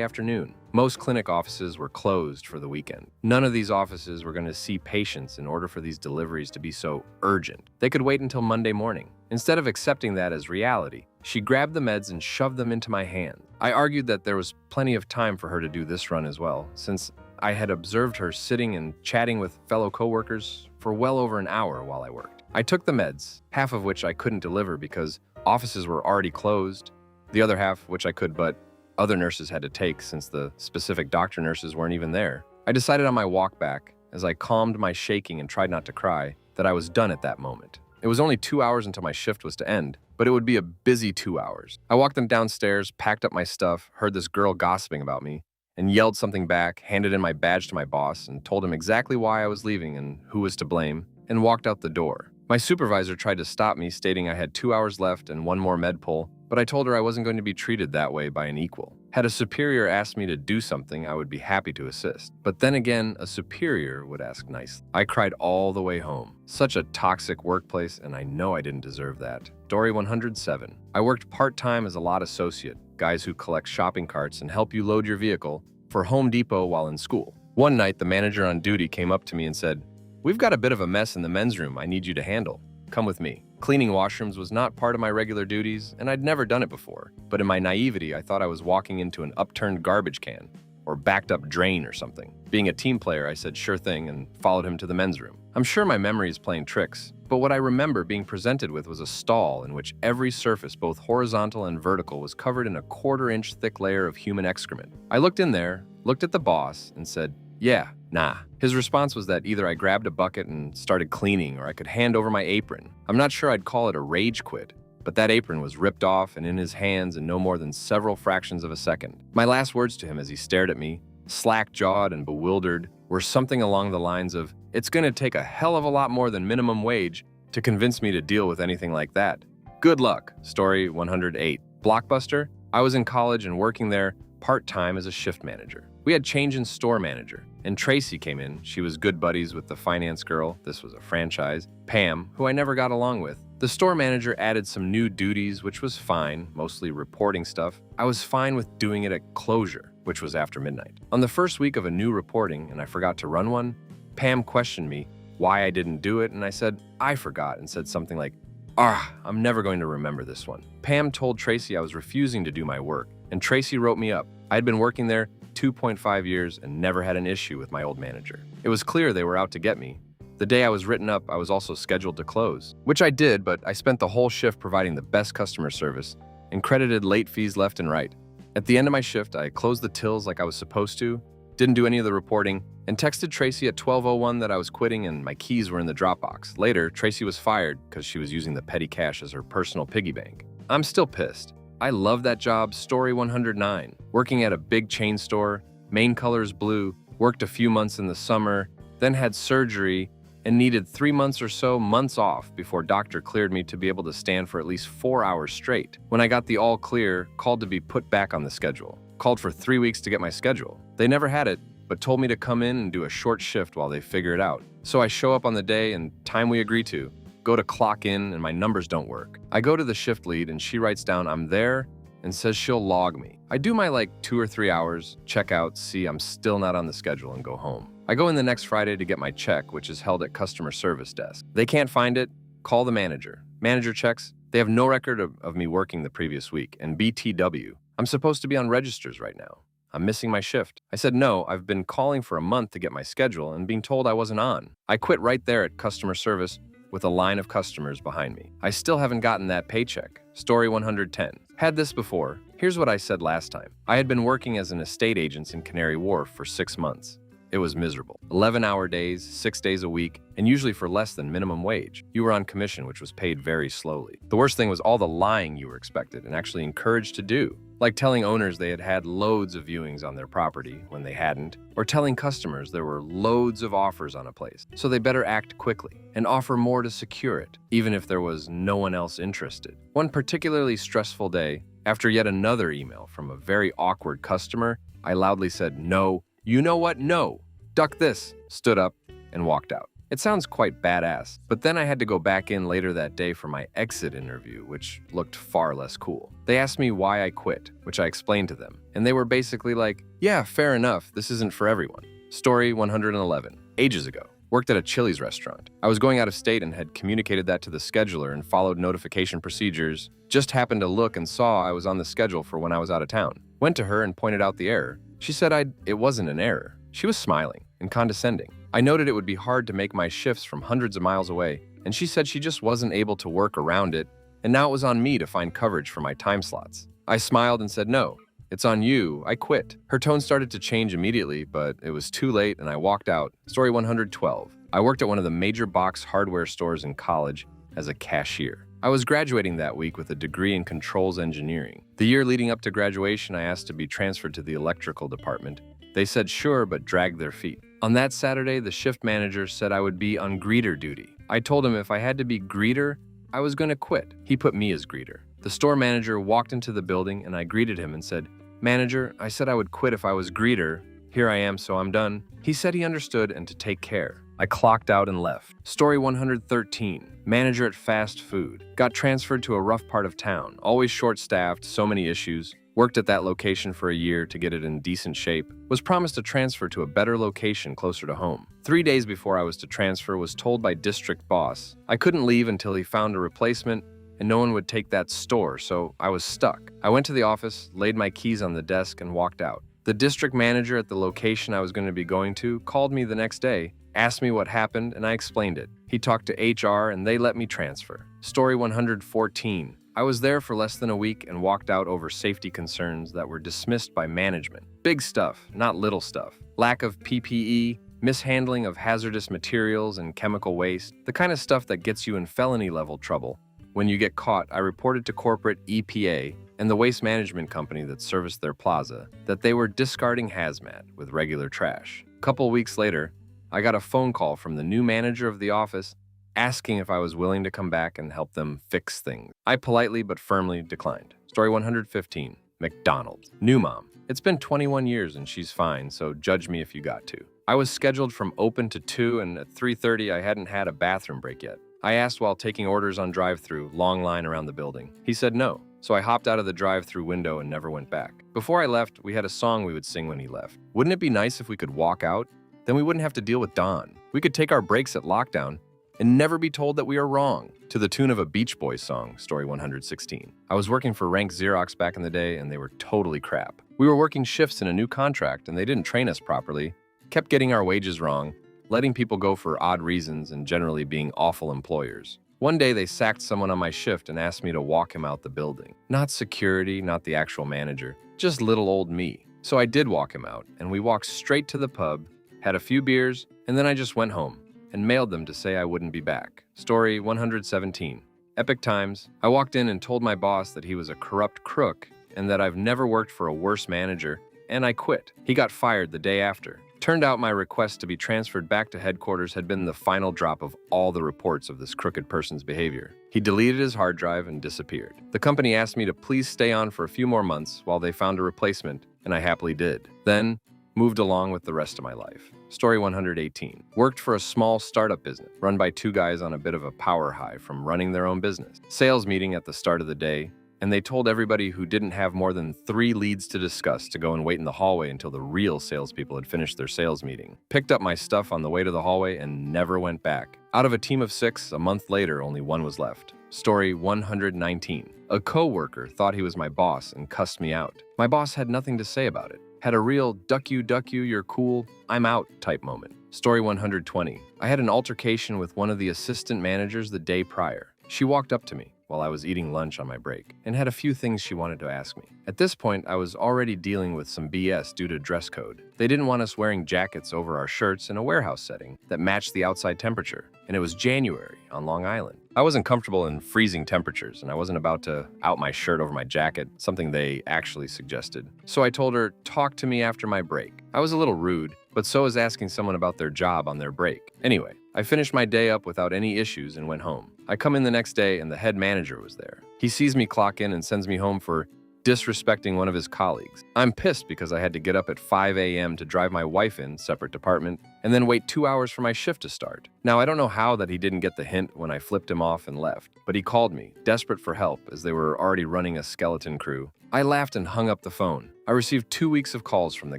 A: afternoon. Most clinic offices were closed for the weekend. None of these offices were going to see patients in order for these deliveries to be so urgent. They could wait until Monday morning. Instead of accepting that as reality, she grabbed the meds and shoved them into my hand. I argued that there was plenty of time for her to do this run as well, since I had observed her sitting and chatting with fellow coworkers for well over an hour while I worked. I took the meds, half of which I couldn't deliver because offices were already closed, the other half which I could but other nurses had to take since the specific doctor nurses weren't even there. I decided on my walk back, as I calmed my shaking and tried not to cry, that I was done at that moment. It was only 2 hours until my shift was to end, but it would be a busy 2 hours. I walked them downstairs, packed up my stuff, heard this girl gossiping about me, and yelled something back, handed in my badge to my boss, and told him exactly why I was leaving and who was to blame, and walked out the door. My supervisor tried to stop me, stating I had 2 hours left and 1 more med pull, but I told her I wasn't going to be treated that way by an equal. Had a superior asked me to do something, I would be happy to assist. But then again, a superior would ask nicely. I cried all the way home. Such a toxic workplace, and I know I didn't deserve that. Story 107. I worked part-time as a lot associate, guys who collect shopping carts and help you load your vehicle, for Home Depot while in school. One night, the manager on duty came up to me and said, "We've got a bit of a mess in the men's room I need you to handle. Come with me." Cleaning washrooms was not part of my regular duties, and I'd never done it before. But in my naivety, I thought I was walking into an upturned garbage can, or backed up drain or something. Being a team player, I said sure thing and followed him to the men's room. I'm sure my memory is playing tricks, but what I remember being presented with was a stall in which every surface, both horizontal and vertical, was covered in a 1/4-inch thick layer of human excrement. I looked in there, looked at the boss, and said, "Yeah, nah." His response was that either I grabbed a bucket and started cleaning or I could hand over my apron. I'm not sure I'd call it a rage quit, but that apron was ripped off and in his hands in no more than several fractions of a second. My last words to him as he stared at me, slack-jawed and bewildered, were something along the lines of, "It's gonna take a hell of a lot more than minimum wage to convince me to deal with anything like that. Good luck." Story 108. Blockbuster? I was in college and working there part-time as a shift manager. We had change in store manager, and Tracy came in. She was good buddies with the finance girl, this was a franchise, Pam, who I never got along with. The store manager added some new duties, which was fine, mostly reporting stuff. I was fine with doing it at closure, which was after midnight. On the first week of a new reporting, and I forgot to run one, Pam questioned me why I didn't do it, and I said, I forgot, and said something like, I'm never going to remember this one. Pam told Tracy I was refusing to do my work, and Tracy wrote me up. I had been working there 2.5 years and never had an issue with my old manager. It was clear they were out to get me. The day I was written up, I was also scheduled to close, which I did, but I spent the whole shift providing the best customer service and credited late fees left and right. At the end of my shift, I closed the tills like I was supposed to, didn't do any of the reporting, and texted Tracy at 12:01 that I was quitting and my keys were in the Dropbox. Later, Tracy was fired because she was using the petty cash as her personal piggy bank. I'm still pissed. I love that job. Story 109. Working at a big chain store, main colors blue, worked a few months in the summer, then had surgery, and needed 3 months or so months off before doctor cleared me to be able to stand for at least 4 hours straight. When I got the all clear, called to be put back on the schedule. Called for 3 weeks to get my schedule. They never had it, but told me to come in and do a short shift while they figure it out. So I show up on the day and time we agree to, go to clock in and my numbers don't work. I go to the shift lead and she writes down I'm there and says she'll log me. I do my 2 or 3 hours, check out, see I'm still not on the schedule, and go home. I go in the next Friday to get my check, which is held at customer service desk. They can't find it, call the manager. Manager checks, they have no record of me working the previous week, and BTW, I'm supposed to be on registers right now. I'm missing my shift. I said no, I've been calling for a month to get my schedule and being told I wasn't on. I quit right there at customer service with a line of customers behind me. I still haven't gotten that paycheck. Story 110. Had this before. Here's what I said last time. I had been working as an estate agent in Canary Wharf for 6 months. It was miserable. 11-hour days, 6 days a week, and usually for less than minimum wage. You were on commission, which was paid very slowly. The worst thing was all the lying you were expected and actually encouraged to do. Like telling owners they had had loads of viewings on their property when they hadn't, or telling customers there were loads of offers on a place, so they better act quickly and offer more to secure it, even if there was no one else interested. One particularly stressful day, after yet another email from a very awkward customer, I loudly said, "No, you know what? No! Duck this!" stood up, and walked out. It sounds quite badass, but then I had to go back in later that day for my exit interview, which looked far less cool. They asked me why I quit, which I explained to them, and they were basically like, "Yeah, fair enough, this isn't for everyone." Story 111. Ages ago. Worked at a Chili's restaurant. I was going out of state and had communicated that to the scheduler and followed notification procedures. Just happened to look and saw I was on the schedule for when I was out of town. Went to her and pointed out the error. She said it wasn't an error. She was smiling and condescending. I noted it would be hard to make my shifts from hundreds of miles away, and she said she just wasn't able to work around it, and now it was on me to find coverage for my time slots. I smiled and said, "No, it's on you, I quit." Her tone started to change immediately, but it was too late and I walked out. Story 112. I worked at one of the major box hardware stores in college as a cashier. I was graduating that week with a degree in controls engineering. The year leading up to graduation, I asked to be transferred to the electrical department. They said sure, but dragged their feet. On that Saturday, the shift manager said I would be on greeter duty. I told him if I had to be greeter, I was going to quit. He put me as greeter. The store manager walked into the building and I greeted him and said, "Manager, I said I would quit if I was greeter. Here I am, so I'm done." He said he understood and to take care. I clocked out and left. Story 113. Manager at fast food. Got transferred to a rough part of town. Always short-staffed, so many issues. Worked at that location for a year to get it in decent shape. Was promised a transfer to a better location closer to home. 3 days before I was to transfer, was told by district boss I couldn't leave until he found a replacement and no one would take that store, so I was stuck. I went to the office, laid my keys on the desk, and walked out. The district manager at the location I was going to be going to called me the next day, asked me what happened, and I explained it. He talked to HR and they let me transfer. Story 114. I was there for less than a week and walked out over safety concerns that were dismissed by management. Big stuff, not little stuff. Lack of PPE, mishandling of hazardous materials and chemical waste, the kind of stuff that gets you in felony-level trouble. When you get caught, I reported to corporate EPA and the waste management company that serviced their plaza that they were discarding hazmat with regular trash. A couple weeks later, I got a phone call from the new manager of the office asking if I was willing to come back and help them fix things. I politely but firmly declined. Story 115. McDonald's. New mom. It's been 21 years and she's fine, so judge me if you got to. I was scheduled from open to 2 and at 3:30 I hadn't had a bathroom break yet. I asked while taking orders on drive-thru, long line around the building. He said no, so I hopped out of the drive-thru window and never went back. Before I left, we had a song we would sing when he left. Wouldn't it be nice if we could walk out? Then we wouldn't have to deal with Don. We could take our breaks at lockdown and never be told that we are wrong. To the tune of a Beach Boys song, Story 116. I was working for Rank Xerox back in the day and they were totally crap. We were working shifts in a new contract and they didn't train us properly, kept getting our wages wrong, letting people go for odd reasons and generally being awful employers. One day they sacked someone on my shift and asked me to walk him out the building. Not security, not the actual manager, just little old me. So I did walk him out and we walked straight to the pub, had a few beers, and then I just went home and mailed them to say I wouldn't be back. Story 117. Epic times. I walked in and told my boss that he was a corrupt crook and that I've never worked for a worse manager, and I quit. He got fired the day after. Turned out my request to be transferred back to headquarters had been the final drop of all the reports of this crooked person's behavior. He deleted his hard drive and disappeared. The company asked me to please stay on for a few more months while they found a replacement, and I happily did. Then, moved along with the rest of my life. Story 118. Worked for a small startup business run by two guys on a bit of a power high from running their own business. Sales meeting at the start of the day, and they told everybody who didn't have more than 3 leads to discuss to go and wait in the hallway until the real salespeople had finished their sales meeting. Picked up my stuff on the way to the hallway and never went back. Out of a team of 6, a month later, only 1 was left. Story 119. A coworker thought he was my boss and cussed me out. My boss had nothing to say about it. Had a real duck you, you're cool, I'm out type moment. Story 120. I had an altercation with one of the assistant managers the day prior. She walked up to me while I was eating lunch on my break and had a few things she wanted to ask me. At this point, I was already dealing with some BS due to dress code. They didn't want us wearing jackets over our shirts in a warehouse setting that matched the outside temperature, and it was January on Long Island. I wasn't comfortable in freezing temperatures, and I wasn't about to out my shirt over my jacket, something they actually suggested. So I told her, talk to me after my break. I was a little rude, but so is asking someone about their job on their break. Anyway, I finished my day up without any issues and went home. I come in the next day and the head manager was there. He sees me clock in and sends me home for disrespecting one of his colleagues. I'm pissed because I had to get up at 5 a.m. to drive my wife in, separate department, and then wait 2 hours for my shift to start. Now, I don't know how that he didn't get the hint when I flipped him off and left, but he called me, desperate for help as they were already running a skeleton crew. I laughed and hung up the phone. I received 2 weeks of calls from the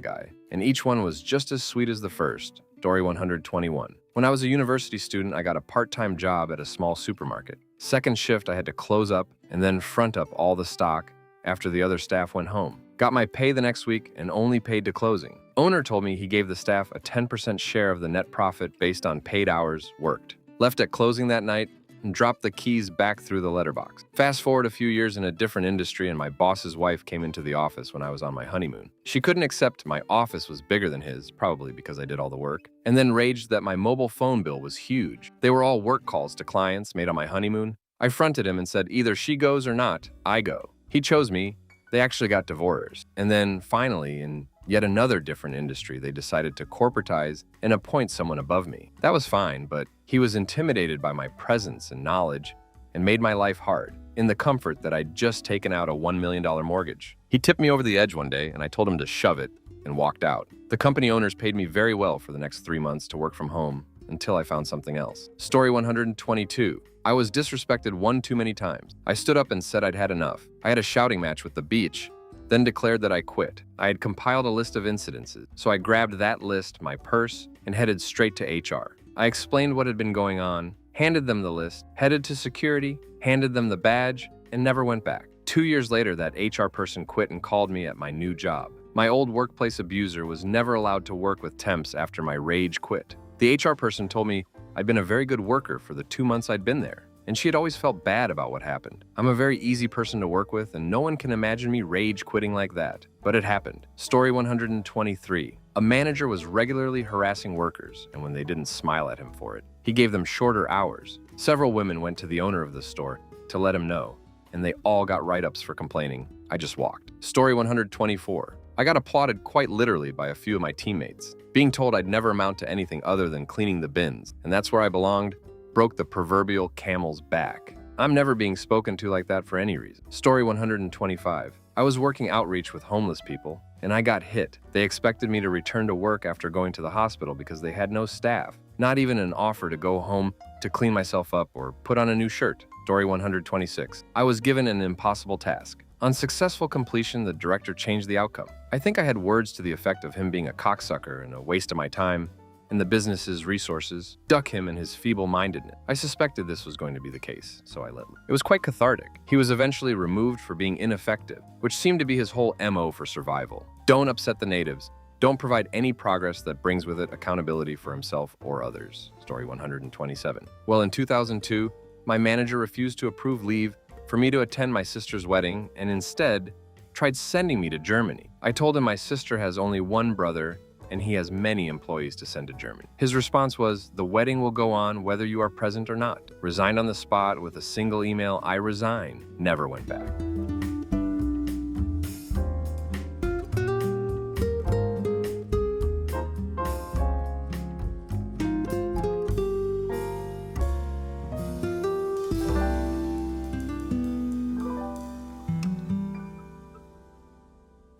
A: guy, and each one was just as sweet as the first. Story 121. When I was a university student, I got a part-time job at a small supermarket. Second shift, I had to close up and then front up all the stock after the other staff went home. Got my pay the next week and only paid to closing. Owner told me he gave the staff a 10% share of the net profit based on paid hours worked. Left at closing that night and dropped the keys back through the letterbox. Fast forward a few years in a different industry and my boss's wife came into the office when I was on my honeymoon. She couldn't accept my office was bigger than his, probably because I did all the work, and then raged that my mobile phone bill was huge. They were all work calls to clients made on my honeymoon. I fronted him and said either she goes or not, I go. He chose me. They actually got divorced. And then finally, in yet another different industry, they decided to corporatize and appoint someone above me. That was fine, but he was intimidated by my presence and knowledge and made my life hard in the comfort that I'd just taken out a $1 million mortgage. He tipped me over the edge one day and I told him to shove it and walked out. The company owners paid me very well for the next 3 months to work from home until I found something else. Story 122. I was disrespected one too many times. I stood up and said I'd had enough. I had a shouting match with the beach, then declared that I quit. I had compiled a list of incidences, so I grabbed that list, my purse, and headed straight to HR. I explained what had been going on, handed them the list, headed to security, handed them the badge, and never went back. 2 years later, that HR person quit and called me at my new job. My old workplace abuser was never allowed to work with temps after my rage quit. The HR person told me I'd been a very good worker for the 2 months I'd been there, and she had always felt bad about what happened. I'm a very easy person to work with, and no one can imagine me rage quitting like that. But it happened. Story 123. A manager was regularly harassing workers, and when they didn't smile at him for it, he gave them shorter hours. Several women went to the owner of the store to let him know, and they all got write-ups for complaining. I just walked. Story 124. I got applauded quite literally by a few of my teammates. Being told I'd never amount to anything other than cleaning the bins, and that's where I belonged, broke the proverbial camel's back. I'm never being spoken to like that for any reason. Story 125. I was working outreach with homeless people, and I got hit. They expected me to return to work after going to the hospital because they had no staff, not even an offer to go home to clean myself up or put on a new shirt. Story 126. I was given an impossible task. On successful completion, the director changed the outcome. I think I had words to the effect of him being a cocksucker and a waste of my time and the business's resources, duck him and his feeble-mindedness. I suspected this was going to be the case, so I let him. It was quite cathartic. He was eventually removed for being ineffective, which seemed to be his whole MO for survival. Don't upset the natives. Don't provide any progress that brings with it accountability for himself or others. Story 127. Well, in 2002, my manager refused to approve leave for me to attend my sister's wedding and instead tried sending me to Germany. I told him my sister has only one brother and he has many employees to send to Germany. His response was, the wedding will go on whether you are present or not. Resigned on the spot with a single email, I resign. Never went back.